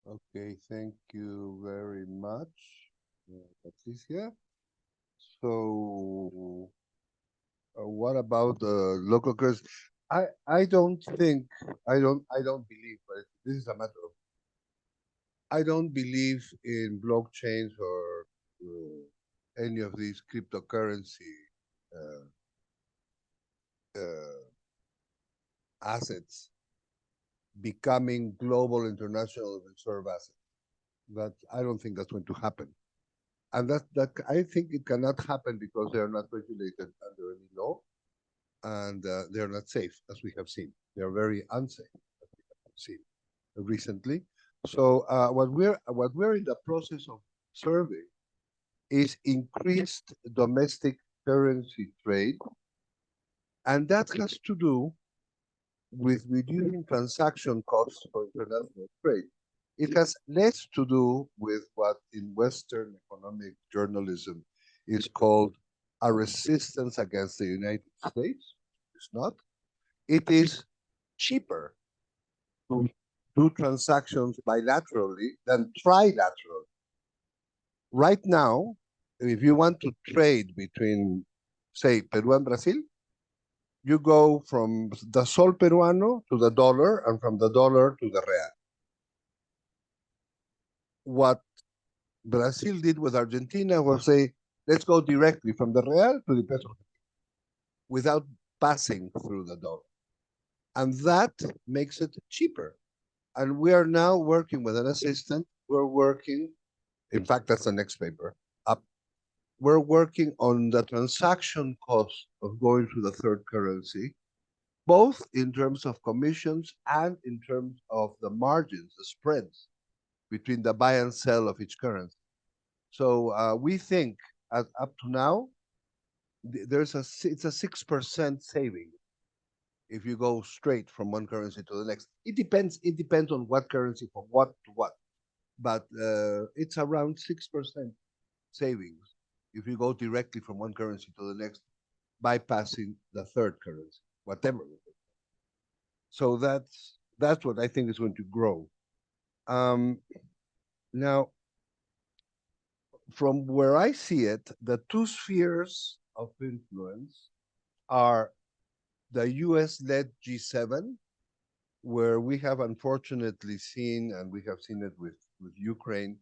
Okay, thank you very much, Patricia. So, what about the local currency? I don't think I don't believe, but this is a matter of I don't believe in blockchains or any of these cryptocurrency assets becoming global international reserve assets. That I don't think that's going to happen, and that I think it cannot happen because they are not regulated under any law, and they are not safe, as we have seen. They are very unsafe, as we have seen recently. So what we're in the process of surveying is increased domestic currency trade, and that has to do with reducing transaction costs for international trade. It has less to do with what in Western economic journalism is called a resistance against the United States. It's not. It is cheaper to do transactions bilaterally than trilaterally. Right now, if you want to trade between, say, Peru and Brazil, you go from the sol peruano to the dollar and from the dollar to the real. What Brazil did with Argentina was say, let's go directly from the real to the peso without passing through the dollar. And that makes it cheaper. And we are now working with an assistant. We're working, in fact, that's the next paper up. We're working on the transaction cost of going to the third currency, both in terms of commissions and in terms of the margins, the spreads between the buy and sell of each currency. So we think up to now, it's a 6% saving if you go straight from one currency to the next. It depends on what currency from what to what, but it's around 6% savings if you go directly from one currency to the next, bypassing the third currency, whatever it is. So that's what I think is going to grow. Now, from where I see it, the two spheres of influence are the US-led G7 where we have unfortunately seen, and we have seen it with Ukraine,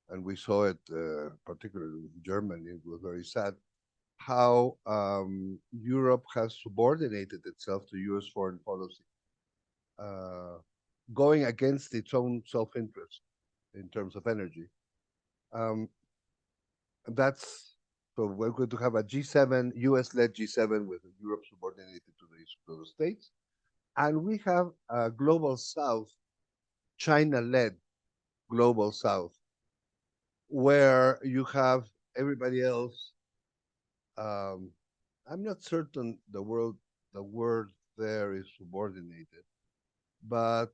and we saw it particularly with Germany, it was very sad, how Europe has subordinated itself to US foreign policy, going against its own self-interest in terms of energy. That's, so we're going to have a G7, US-led G7 with Europe subordinated to the States. And we have a global South, China-led global South, where you have everybody else. I'm not certain the word there is subordinated, but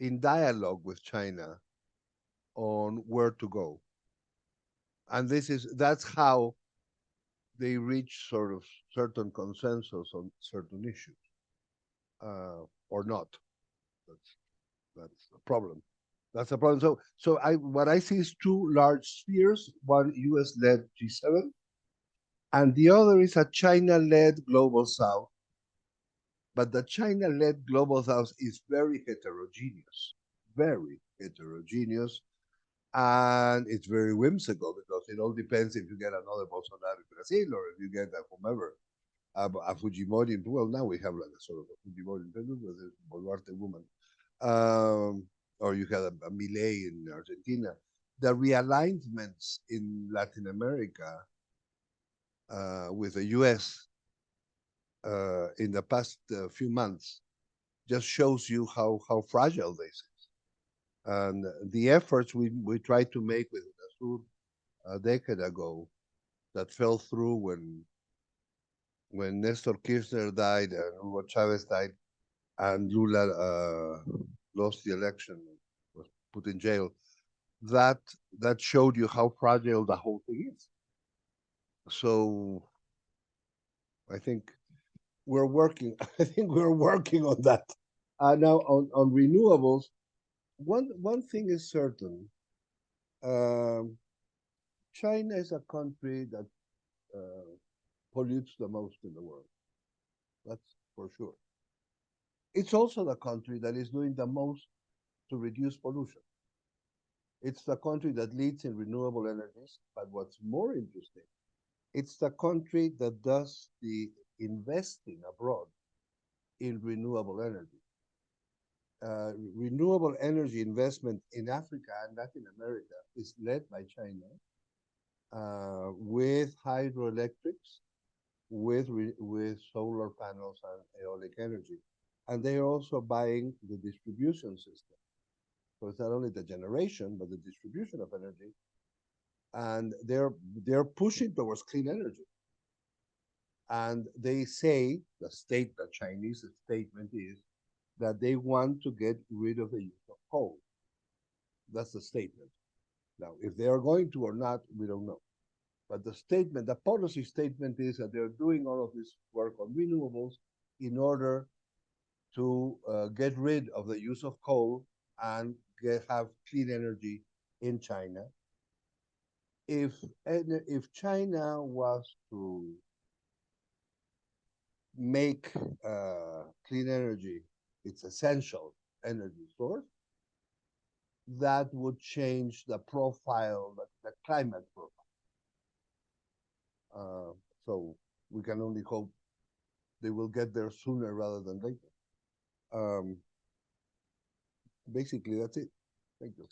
in dialogue with China on where to go. And that's how they reach sort of certain consensus on certain issues, or not. That's a problem. That's a problem. So what I see is two large spheres, one US-led G7, and the other is a China-led global South. But the China-led global South is very heterogeneous, and it's very whimsical because it all depends if you get another Bolsonaro in Brazil or if you get a whomever, a Fujimori. Well, now we have like a sort of a Fujimori in Peru with a Boluarte woman. Or you had a Milei in Argentina. The realignments in Latin America with the US in the past few months just shows you how fragile this is. And the efforts we tried to make with UNASUR a decade ago that fell through when Nestor Kirchner died and Hugo Chavez died and Lula lost the election, was put in jail, that showed you how fragile the whole thing is. So I think we're working. I think we're working on that. Now on renewables, one thing is certain. China is a country that pollutes the most in the world. That's for sure. It's also the country that is doing the most to reduce pollution. It's the country that leads in renewable energies, but what's more interesting, it's the country that does the investing abroad in renewable energy. Renewable energy investment in Africa and Latin America is led by China with hydroelectrics, with solar panels and aeolic energy. And they are also buying the distribution system. So it's not only the generation, but the distribution of energy. And they're pushing towards clean energy. And they say, the Chinese statement is that they want to get rid of the use of coal. That's the statement. Now, if they are going to or not, we don't know. But the policy statement is that they're doing all of this work on renewables in order to get rid of the use of coal and have clean energy in China. If China was to make clean energy its essential energy source, that would change the profile, the climate profile. So we can only hope they will get there sooner rather than later. Basically, that's it. Thank you.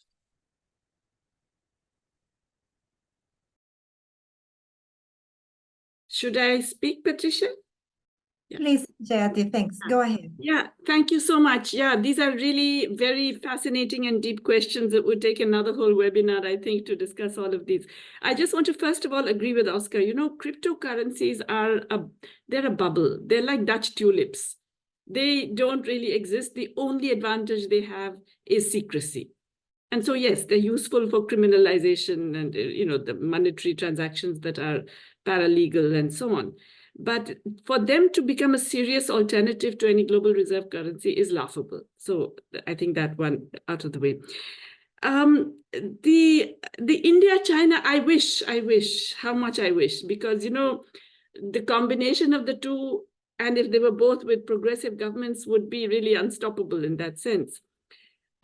Should I speak, Patricia? Yeah. Please, Jayati, thanks. Go ahead. Yeah, thank you so much. Yeah, these are really very fascinating and deep questions that would take another whole webinar, I think, to discuss all of these. I just want to, first of all, agree with Oscar. You know, cryptocurrencies they're a bubble. They're like Dutch tulips. They don't really exist. The only advantage they have is secrecy. And so, yes, they're useful for criminalization and, you know, the monetary transactions that are paralegal and so on. But for them to become a serious alternative to any global reserve currency is laughable. So I think that one out of the way. The India-China, I wish, how much I wish, because, you know, the combination of the two and if they were both with progressive governments, would be really unstoppable in that sense.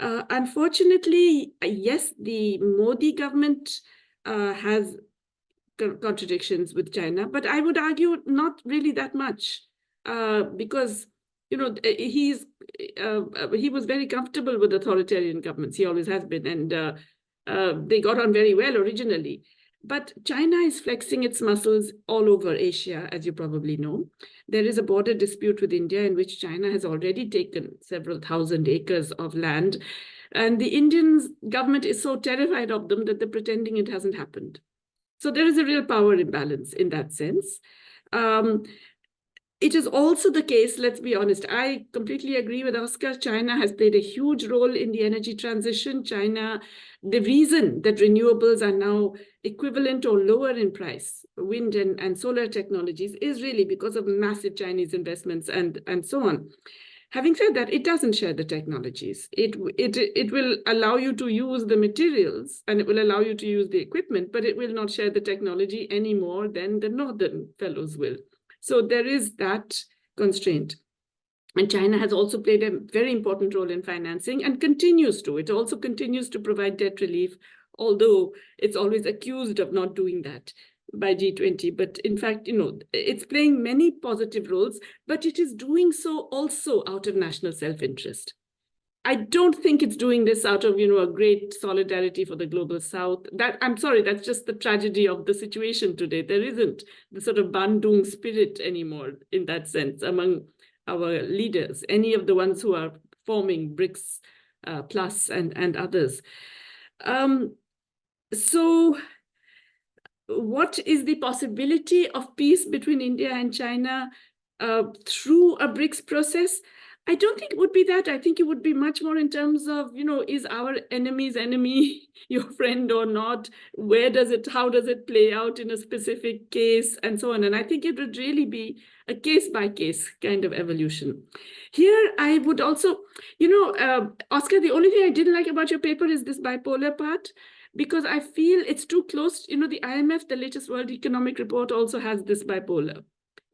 Unfortunately, yes, the Modi government has contradictions with China, but I would argue not really that much, because he was very comfortable with authoritarian governments. He always has been, and they got on very well originally. But China is flexing its muscles all over Asia, as you probably know. There is a border dispute with India in which China has already taken several thousand acres of land. And the Indian government is so terrified of them that they're pretending it hasn't happened. So there is a real power imbalance in that sense. It is also the case, let's be honest, I completely agree with Oscar. China has played a huge role in the energy transition. China, the reason that renewables are now equivalent or lower in price, wind and solar technologies, is really because of massive Chinese investments and so on. Having said that, it doesn't share the technologies. It will allow you to use the materials and it will allow you to use the equipment, but it will not share the technology any more than the northern fellows will. So there is that constraint. And China has also played a very important role in financing and continues to. It also continues to provide debt relief, although it's always accused of not doing that by G20. But in fact, it's playing many positive roles, but it is doing so also out of national self-interest. I don't think it's doing this out of, a great solidarity for the global South. I'm sorry, that's just the tragedy of the situation today. There isn't the sort of Bandung spirit anymore in that sense among our leaders, any of the ones who are forming BRICS plus and others. So what is the possibility of peace between India and China through a BRICS process? I don't think it would be that. I think it would be much more in terms of, is our enemy's enemy your friend or not? How does it play out in a specific case and so on? And I think it would really be a case-by-case kind of evolution. Here, I would also, Oscar, the only thing I didn't like about your paper is this bipolar part, because I feel it's too close. The IMF, the latest World Economic Report, also has this bipolar.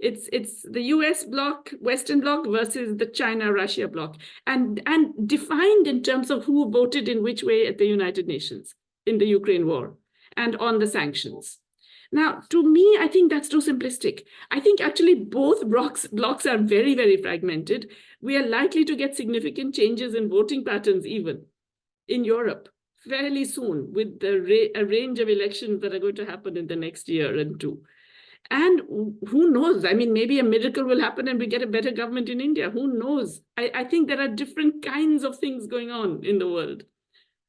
It's the US bloc, Western bloc versus the China-Russia bloc, and defined in terms of who voted in which way at the United Nations in the Ukraine war and on the sanctions. Now, to me, I think that's too simplistic. I think actually both blocks are very, very fragmented. We are likely to get significant changes in voting patterns even in Europe fairly soon with a range of elections that are going to happen in the next year and two. And who knows? I mean, maybe a miracle will happen and we get a better government in India. Who knows? I think there are different kinds of things going on in the world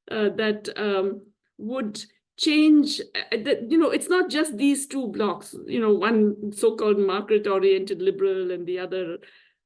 that would change. It's not just these two blocks, one so-called market-oriented liberal and the other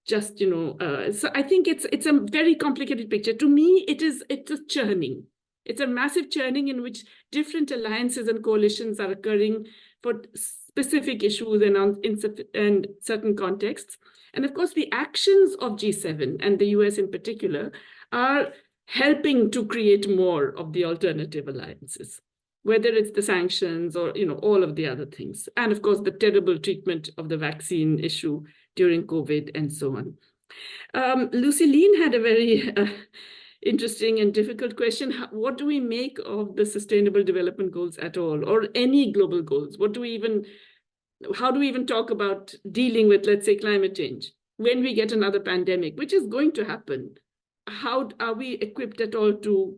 just, so I think it's a very complicated picture. To me, it's a churning. It's a massive churning in which different alliances and coalitions are occurring for specific issues and in certain contexts. And of course, the actions of G7 and the US in particular are helping to create more of the alternative alliances, whether it's the sanctions or all of the other things. And of course, the terrible treatment of the vaccine issue during COVID and so on. Lucy Lean had a very interesting and difficult question. What do we make of the Sustainable Development Goals at all, or any global goals? How do we even talk about dealing with, let's say, climate change when we get another pandemic, which is going to happen? How are we equipped at all to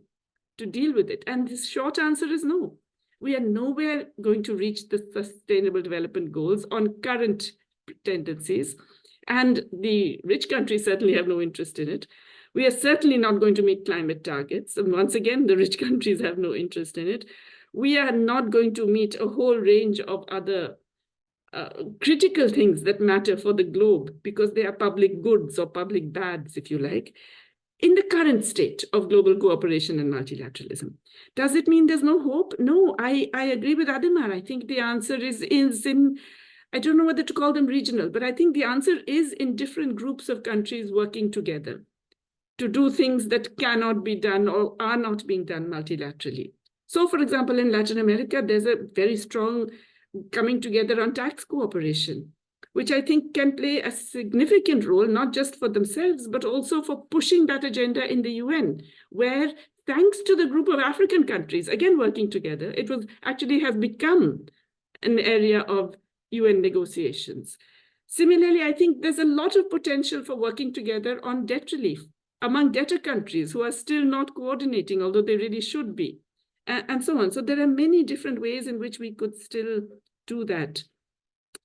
deal with it? And the short answer is no. We are nowhere going to reach the Sustainable Development Goals on current tendencies. And the rich countries certainly have no interest in it. We are certainly not going to meet climate targets. And once again, the rich countries have no interest in it. We are not going to meet a whole range of other critical things that matter for the globe because they are public goods or public bads, if you like, in the current state of global cooperation and multilateralism. Does it mean there's no hope? No, I agree with Adhimar. I think the answer is in, I don't know whether to call them regional, but I think the answer is in different groups of countries working together to do things that cannot be done or are not being done multilaterally. So, for example, in Latin America, there's a very strong coming together on tax cooperation. which I think can play a significant role, not just for themselves, but also for pushing that agenda in the UN, where thanks to the group of African countries, again, working together, it was actually has become an area of UN negotiations. Similarly, I think there's a lot of potential for working together on debt relief among debtor countries who are still not coordinating, although they really should be, and so on. So there are many different ways in which we could still do that.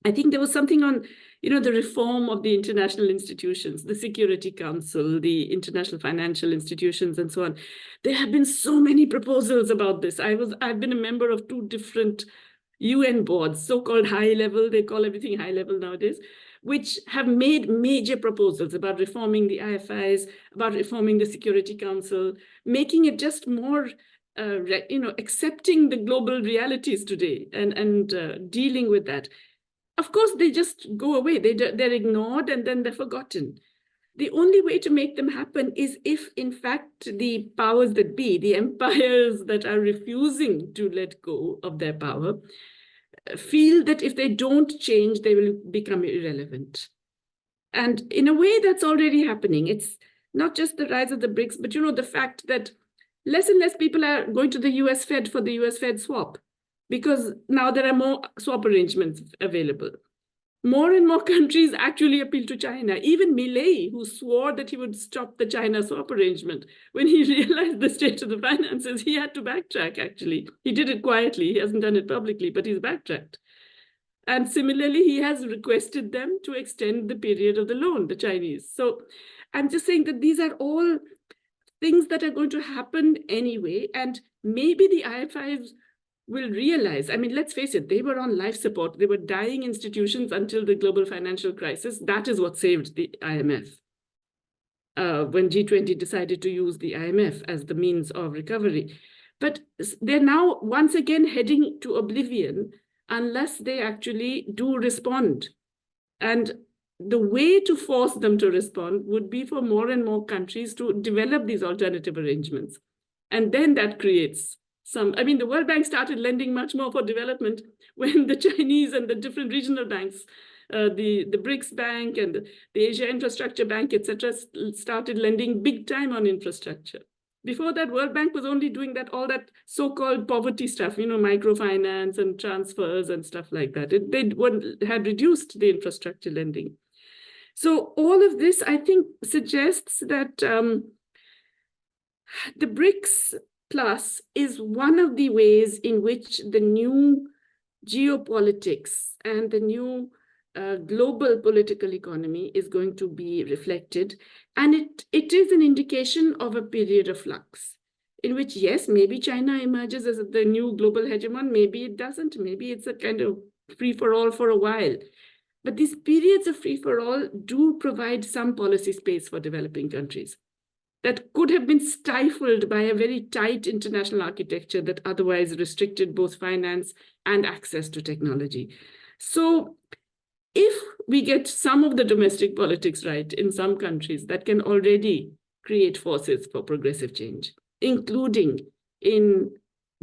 I think there was something on, the reform of the international institutions, the Security Council, the international financial institutions, and so on. There have been so many proposals about this. I've been a member of 2 different UN boards, so-called high level, they call everything high level nowadays, which have made major proposals about reforming the IFIs, about reforming the Security Council, making it just more, accepting the global realities today and dealing with that. Of course, they just go away. They're ignored and then they're forgotten. The only way to make them happen is if, in fact, the powers that be, the empires that are refusing to let go of their power, feel that if they don't change, they will become irrelevant. And in a way, that's already happening. It's not just the rise of the BRICS, but the fact that less and less people are going to the US Fed for the US Fed swap, because now there are more swap arrangements available. More and more countries actually appeal to China. Even Milei, who swore that he would stop the China swap arrangement, when he realized the state of the finances, he had to backtrack, actually. He did it quietly. He hasn't done it publicly, but he's backtracked. And similarly, he has requested them to extend the period of the loan, the Chinese. So I'm just saying that these are all things that are going to happen anyway. And maybe the IFIs will realize, let's face it, they were on life support. They were dying institutions until the global financial crisis. That is what saved the IMF. When G20 decided to use the IMF as the means of recovery. But they're now once again heading to oblivion unless they actually do respond. And the way to force them to respond would be for more and more countries to develop these alternative arrangements. And then that creates the World Bank started lending much more for development when the Chinese and the different regional banks, the BRICS Bank and the Asia Infrastructure Bank, etc., started lending big time on infrastructure. Before that, World Bank was only doing all that so-called poverty stuff, microfinance and transfers and stuff like that. They had reduced the infrastructure lending. So all of this, I think, suggests that the BRICS Plus is one of the ways in which the new geopolitics and the new global political economy is going to be reflected. And it is an indication of a period of flux in which, yes, maybe China emerges as the new global hegemon, maybe it doesn't, maybe it's a kind of free-for-all for a while. But these periods of free-for-all do provide some policy space for developing countries that could have been stifled by a very tight international architecture that otherwise restricted both finance and access to technology. So if we get some of the domestic politics right in some countries, that can already create forces for progressive change, including in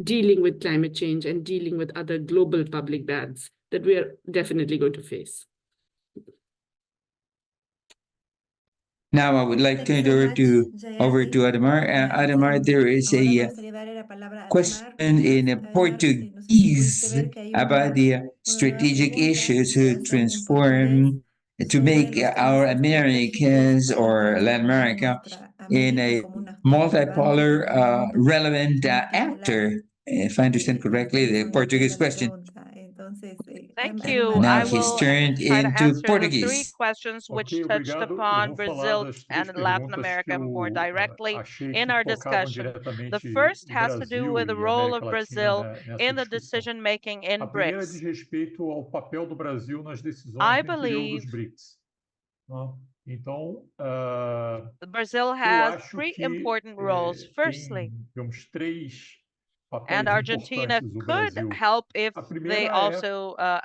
dealing with climate change and dealing with other global public bads that we are definitely going to face. Now I would like to turn over to Ademar. Ademar, there is a question in Portuguese about the strategic issues to transform, to make our Americans or Latin America in a multipolar, relevant actor. If I understand correctly, the Portuguese question. Thank you. Now I he's will turned try to into answer the 3 Portuguese. questions which Ok, touched obrigado. Eu upon vou falar Brazil das 3 and Latin perguntas que America more eu directly achei in que our tocavam discussion. The diretamente first o has to do with Brasil the e a role América of Latina Brazil nessa in the discussão. decision making A in primeira diz BRICS. respeito ao papel do Brasil nas decisões I do interior dos believe BRICS. Né? Então, Brazil eu has acho 3 que important roles. Firstly, tem, digamos, 3 and papéis Argentina importantes do could Brasil. help if A they primeira é also que a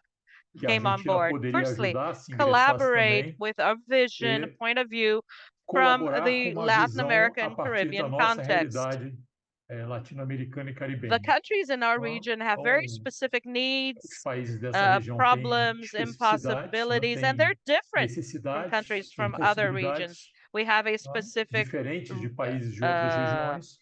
came on Argentina board. poderia Firstly, ajudar se ingressasse collaborate também with our vision, e point of view from colaborar com the uma Latin visão a American partir da Caribbean nossa context. realidade latino-americana e caribenha. The countries in our Então, region have very os specific needs, países dessa região têm problems, especificidades, né? impossibilities, and Têm they're different from necessidades, countries têm from other regions. possibilidades, We have a né? specific Diferentes de países de outras regiões,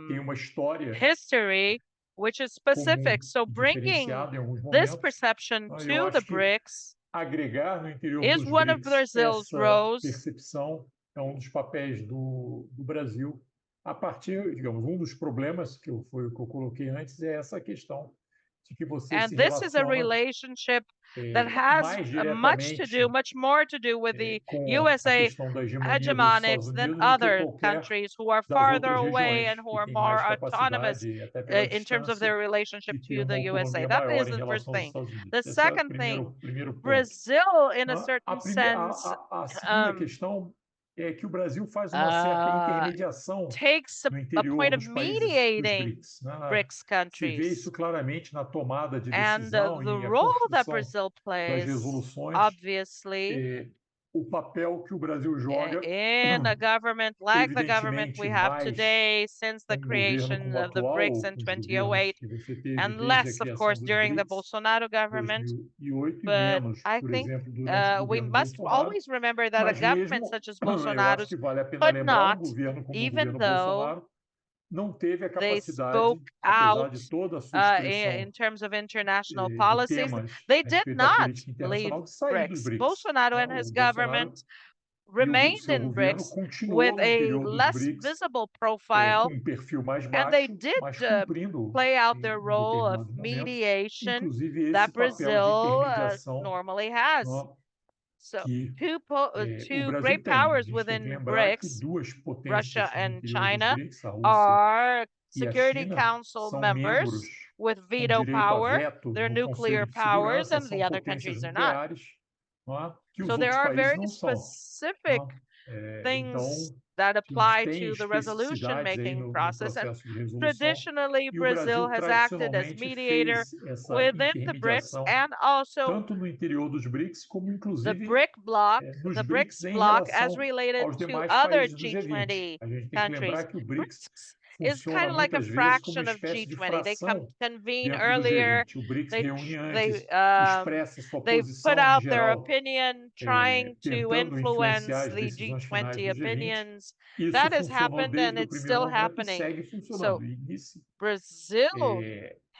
têm uma história history which is specific. comum So e bringing diferenciada em alguns this momentos. perception Eu to the acho que BRICS agregar no interior is dos one of BRICS Brazil's essa roles. percepção é um dos papéis do Brasil. A partir, digamos, um dos problemas foi o que eu coloquei antes é essa questão de que você And se this is a relaciona relationship that has mais much more to do with the com a USA questão da hegemonia dos hegemonics Estados than Unidos do que other qualquer countries who are das farther outras away regiões and who que are têm more mais autonomous capacidade, até pela in terms of their distância, relationship de ter to uma the USA. autonomia That maior is em the first relação aos thing. Estados Unidos. The Esse é o second thing, primeiro ponto. Brazil, in a A certain sense, segunda questão é que o Brasil faz uma certa intermediação takes no a interior point of dos países dos mediating BRICS, né? BRICS Se vê countries. isso claramente na tomada de And decisão the e a role that construção Brazil das plays, resoluções, obviously, o papel que o Brasil joga, in a government like the government evidentemente we have mais today since the um governo creation como of the atual, BRICS ou in com os 2008, governos que você teve and desde a less, of criação course, dos during the BRICS, Bolsonaro government. 2008, e But menos, I por think exemplo, durante o we governo must Bolsonaro. always remember that a Mas government mesmo, such as eu acho Bolsonaro's que vale a pena could lembrar, not, governo como o even governo though Bolsonaro não teve a they capacidade, spoke apesar out de toda a sua expressão in terms of international de policies, temas they a did respeito da not política leave internacional, de sair dos BRICS. BRICS. Bolsonaro and O his Bolsonaro government e o remained seu in governo BRICS with continuou no a interior dos less BRICS visible com profile, um perfil mais and they baixo, did mas cumprindo play out em their role of determinados momentos, mediation inclusive esse that papel de Brazil intermediação, normally has. né, So que o two Brasil great tem. A powers gente tem que within lembrar que BRICS, duas potências Russia no and interior dos China, BRICS, a Rússia are e a Security China, Council são members membros with com veto direito a power. veto They're no nuclear Conselho de powers, Segurança, and the são other potências countries are not. nucleares, não é? Que os So there outros are países very não são. specific Não é? things Então, that a gente apply tem to the resolution especificidades aí making no process. And processo de resolução, traditionally, e o Brazil Brasil has acted as tradicionalmente mediator fez essa within the BRICS intermediação, and also tanto no interior dos BRICS, como the inclusive the nos BRICS BRICS em bloc as relação related aos to demais other países do G20. G20 A gente tem que countries. lembrar que o BRICS BRICS is funciona kind of like a muitas vezes como uma fraction of espécie de G20. They fração convene dentro do earlier. G20. O BRICS They reúne antes, they expressa sua they put posição em out their geral, opinion, trying to tentando influenciar influence as the decisões finais G20 do G20. opinions. Isso That has funcionou happened and desde o it's primeiro still momento e happening. segue So funcionando. E nesse Brazil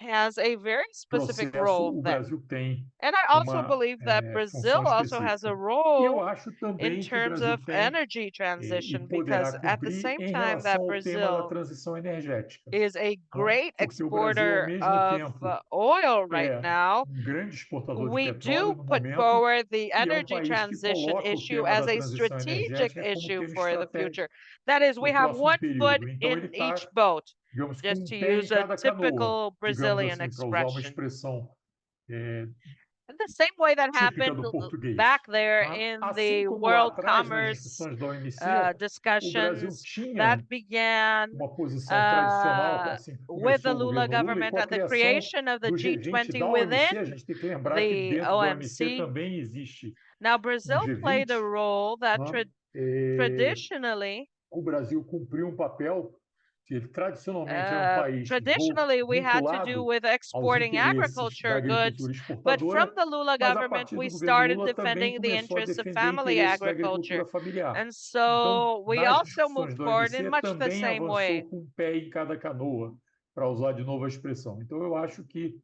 has a very specific processo, role o there. Brasil tem And I also uma believe that Brazil função also has a específica. E eu role acho in também que o terms Brasil of tem energy e transition, poderá because at the cumprir same em time that relação ao tema da Brazil transição energética, is a não? great Porque o Brasil, ao exporter mesmo of tempo, oil right é now, grande exportador de we petróleo do no put momento forward the e é energy país que transition coloca o issue tema as da a transição strategic energética como issue tema for the estratégico future. That is, para we o have próximo one foot período. Então, ele in está, each boat, digamos, com just to pé use em a cada canoa, typical digamos Brazilian assim, para usar uma expression. expressão In the same way that típica happened do português. back there Tá? in Assim the como lá world atrás, nas commerce discussões da OMC, o Brasil discussions tinha that began uma posição tradicional, assim que with the começou o Lula governo Lula, e government com a and the criação creation of the do G20 G20 da OMC, a within gente tem que lembrar que the dentro da OMC OMC. também existe Now, Brazil played a G20, role that né? traditionally, O Brasil cumpriu um papel que ele tradicionalmente era um país we had to do vinculado with aos exporting interesses da agriculture goods, agricultura but from exportadora, the Lula mas a government, partir we do governo started Lula também defending the começou a interests of defender family interesses da agriculture. agricultura familiar. And Então, so we nas also moved discussões da forward in OMC, much the também same way. avançou com um pé em cada canoa, para usar de novo a expressão. Então, eu acho que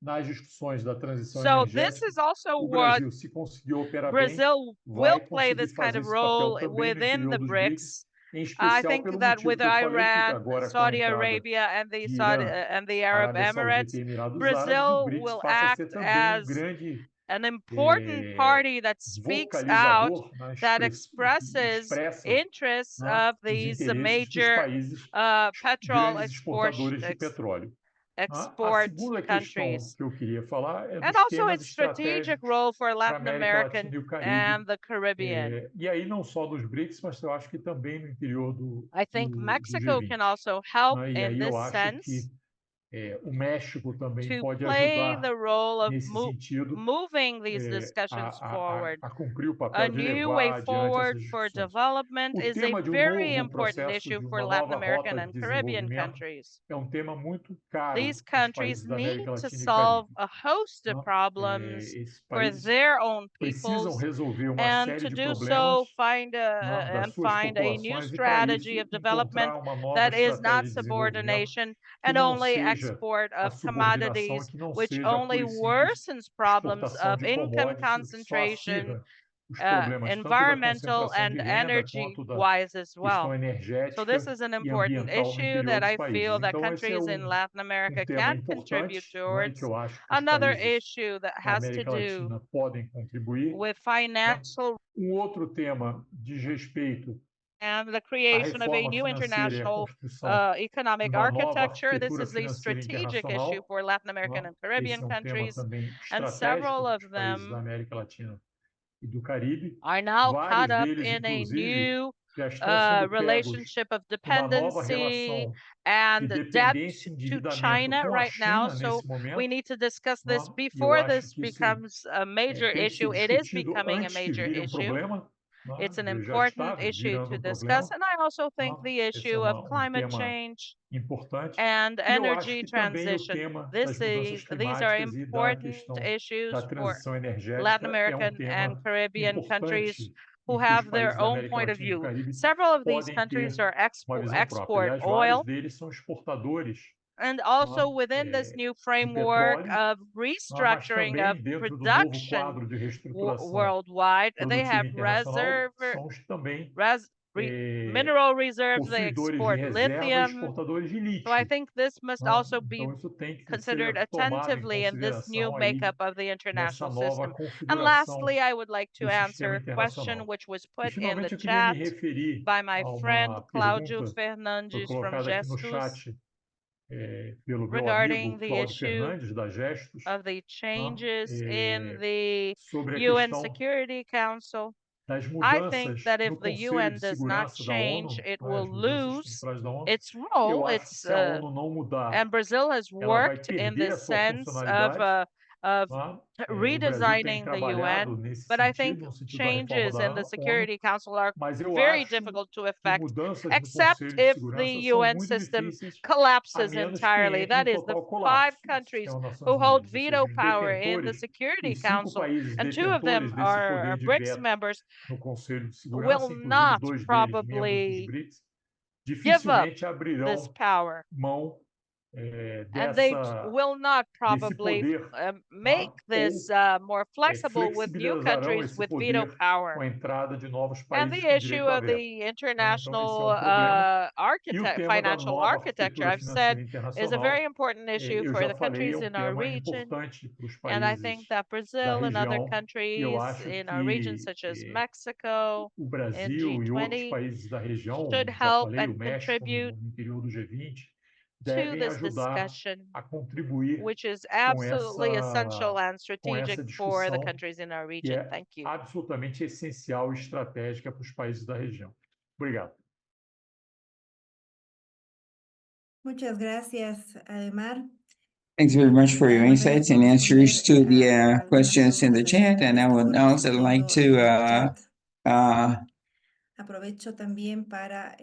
nas discussões da transição So this energética, is also o what Brasil, se conseguir operar bem, Brazil vai will play conseguir this kind fazer of esse papel role também no within interior the dos BRICS. BRICS, em I especial think pelo that motivo with que eu falei, que Iran, agora com a Saudi entrada Arabia, de Irã, and the Arab Arábia Saudita Emirates, e Emirados Árabes, o Brazil BRICS will passa a ser act também as grande an important party that speaks out, vocalizador, né, that que expresses expressa, interests né, of os these interesses dos major países petrol grandes exportadores de petróleo. A export segunda questão countries. que eu queria falar é And dos also temas its strategic estratégicos role for para a Latin América American Latina e o Caribe, and the Caribbean. e aí não só dos BRICS, mas eu acho que também no interior I think do Mexico G20. can also help Né? E in aí eu this acho que sense. O México também to pode play ajudar the role of nesse sentido moving these discussions forward. a cumprir o A papel de new levar way adiante forward essas for discussões. development O is a tema de very novo important processo issue de for uma Latin nova American rota and de Caribbean desenvolvimento countries. é tema muito caro These para os countries países da need América to Latina e solve Caribe. a host of problems Esses for países their own precisam peoples, resolver uma and série to de do problemas so find das suas a new populações e, para strategy isso, of development encontrar uma nova that is not estratégia de desenvolvimento subordination que and não only seja export a of subordinação, commodities, que não which seja only pura e simples worsens problems exportação of de income commodities, o que só concentration, acirra os problemas tanto da environmental concentração and de renda energy quanto da wise as questão well. So this energética is an e important ambiental no issue interior that dos I feel países. that Então, esse é countries in Latin America tema can contribute importante, e que towards. eu acho que os Another países issue that da has to América do Latina podem contribuir. with financial Outro tema diz respeito and the à creation of a reforma new financeira e à international construção de economic uma nova architecture. This arquitetura is a financeira strategic issue internacional. for Latin American and Esse Caribbean é tema countries, também and estratégico several para of os países da them América Latina e do Caribe. are now caught Vários up deles, in a inclusive, new já estão sendo pegos relationship of numa nova dependency relação de and debt dependência e to endividamento China com a right now. China So nesse we momento. need to discuss this E eu before acho this que isso becomes a major tem que ser issue. It is discutido becoming a antes que major vire issue. problema. It's an Já está important issue virando to problema. discuss. And I also think the Esse é issue of climate tema change importante. and E eu acho energy que também o transition. tema das mudanças These are climáticas e da important questão da issues for transição Latin energética é American and tema Caribbean countries importante who e que os have their países da own América point of Latina e do view. Caribe Several of these podem countries ter are uma visão própria. export Aliás, vários oil, deles são exportadores and also within this new de framework petróleo, of mas restructuring of também dentro do novo production quadro de reestruturação worldwide, they produtiva have internacional, são também mineral reserves, they possuidores de export reserva e lithium. exportadores de So I lítio. think this must also be Então, isso tem que considered ser tomado em attentively in this new consideração aí makeup of the nessa international nova system. And configuração lastly, I would like to do sistema answer a question internacional. which was E, put in the finalmente, eu queria me chat referir by my a friend uma Claudio pergunta que foi Fernandes from colocada aqui no Gestus chat pelo meu regarding amigo the Cláudio issue Fernandes, da Gestos, of the changes in eh, the sobre a UN questão Security Council. das I think mudanças that if no the Conselho UN de does not Segurança da change, ONU, it as will mudanças lose estruturais da ONU. its Eu role. acho que se a ONU não mudar, And Brazil has ela vai worked in perder the a sua sense funcionalidade. of O Brasil tem redesigning the trabalhado UN, nesse but I think sentido, no sentido da reforma changes in the da ONU, Security Council are mas eu very acho difficult to que effect, mudanças no except Conselho de if the Segurança são UN muito system difíceis, a collapses menos que entirely. entre em That is, the total five colapso do countries sistema das Nações who hold Unidas, ou seja, veto os power in the detentores, Security os 5 Council, países and two of detentores them desse are poder de BRICS veto members, no Conselho de will Segurança, inclusive not 2 deles membros dos probably BRICS, give up dificilmente this abrirão power. mão And they dessa, will not desse probably poder, make this ou more flexible with new flexibilizarão countries esse with veto poder power. com a entrada de novos And países the com issue direito a of veto. the Então, esse é international problema. E o tema da financial nova architecture, arquitetura I've said, financeira is a very internacional, important issue eu for já the falei, é countries in our tema region. importante para os And I think países that da Brazil and other região. E eu countries acho in our region, que such as Mexico o and Brasil e outros G20, países da região, should já help falei, o and México contribute no interior do G20, to devem this ajudar discussion, a contribuir which is com absolutely essential and essa strategic for the discussão countries in our que region. é Thank you. absolutamente essencial e estratégica para os países da região. Obrigado. Muchas gracias, Ademar. Thanks very much for your Para de manera insights and answers to the algunas questions in the preguntas chat. And I adicionales que would fueron also like surgiendo en el to chat. Aprovecho también para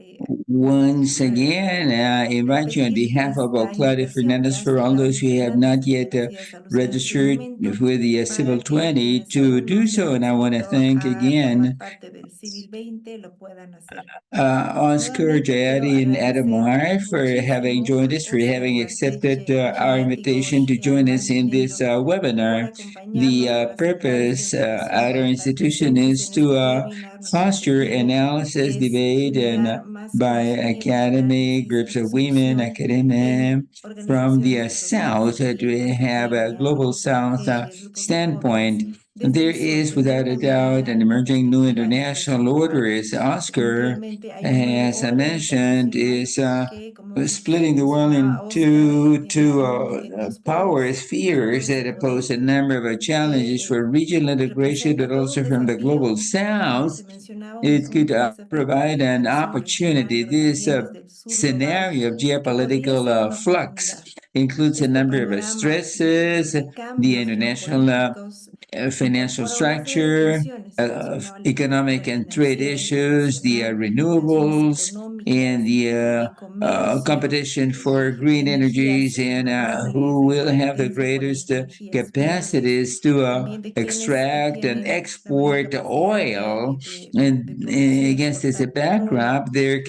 once again invite you on repetir behalf of esta Claudia invitación que Fernandez for hace all those Claudia who have Fernández, not a quien yet hacía esa alusión en su registered momento, with the Civil para que 20 quienes to aún no do se so. han And I want to inscrito thank a formar again parte del Civil 20 lo puedan hacer. Oscar, Nuevamente quiero Jayati, and agradecer Adamar for having muchísimo joined a us, for Oscar having accepted Guarteche, our Jayati invitation Ghosh to y join Ademar us in this Mineiro por webinar. acompañarnos, The por aceptar esta purpose invitación at our para estar institution presentes is en este to webinar. Nuestro foster objetivo analysis, es debate, and generar más by conocimiento, academy, análisis, groups of women, discusión academia en from the organizaciones de sociedad South civil, to en have a academia, global grupos de South mujeres, grupos de jóvenes, standpoint. desde There el sur, is, tener without a una doubt, mirada an y emerging new perspectiva international order, diversificada. as Oscar, Definitivamente hay un nuevo as I orden mentioned, internacional is que, como splitting the world mencionaba Oscar, into tiene two dos power polos. Dos spheres polos that pose a opuestos number of challenges que for regional integration, but representa todo also un from the global desafío, como South. se mencionaba, It could un desafío por la provide an integración regional, opportunity. pero This también desde el sur global, scenario of que podría geopolitical ser una flux oportunidad. includes a Este number of panorama stresses, de the cambios international geopolíticos financial incorpora una serie de structure, tensiones mencionó al economic and trade financiera issues, the internacional, tensiones renewables, and económicas, the de comercio, competition for de green energies, energías and renovables, who de will have the competencia por las greatest energías verdes, capacities to también de quienes extract and tienen la mayor export capacidad oil. de And producir y against this exportar petróleo. backdrop, there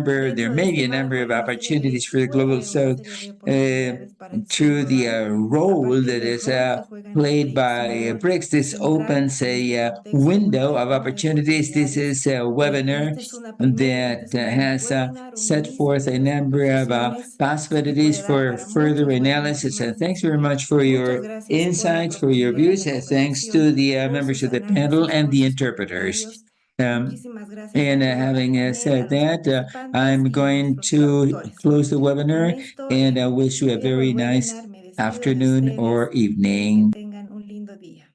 Dentro de may be este a number marco of hay una serie opportunities de, for the puede global haber una south serie de uh, oportunidades para el sur through the global a role partir that del is rol que juegan los played BRICS, un by rol BRICS. This central opens en este a contexto window of global de opportunities. This oportunidades. is a webinar Este that es un primer has webinar, un set inicio de forth a estas number of conversaciones que possibilities puede dar for para further muchos webinars analysis. más. Thanks very much for Muchas your gracias por la insights, for your profundidad de views. la Thanks to conversación, the por members sus of the panel análisis, and por the sus interpreters. comentarios. Um, Muchísimas gracias a and todo el having panel, a said los that, participantes I'm y a going nuestros to traductores. close the Con webinar esto and I wish you a cierro el very nice webinar, me despido de afternoon ustedes or y que evening. tengan un lindo día.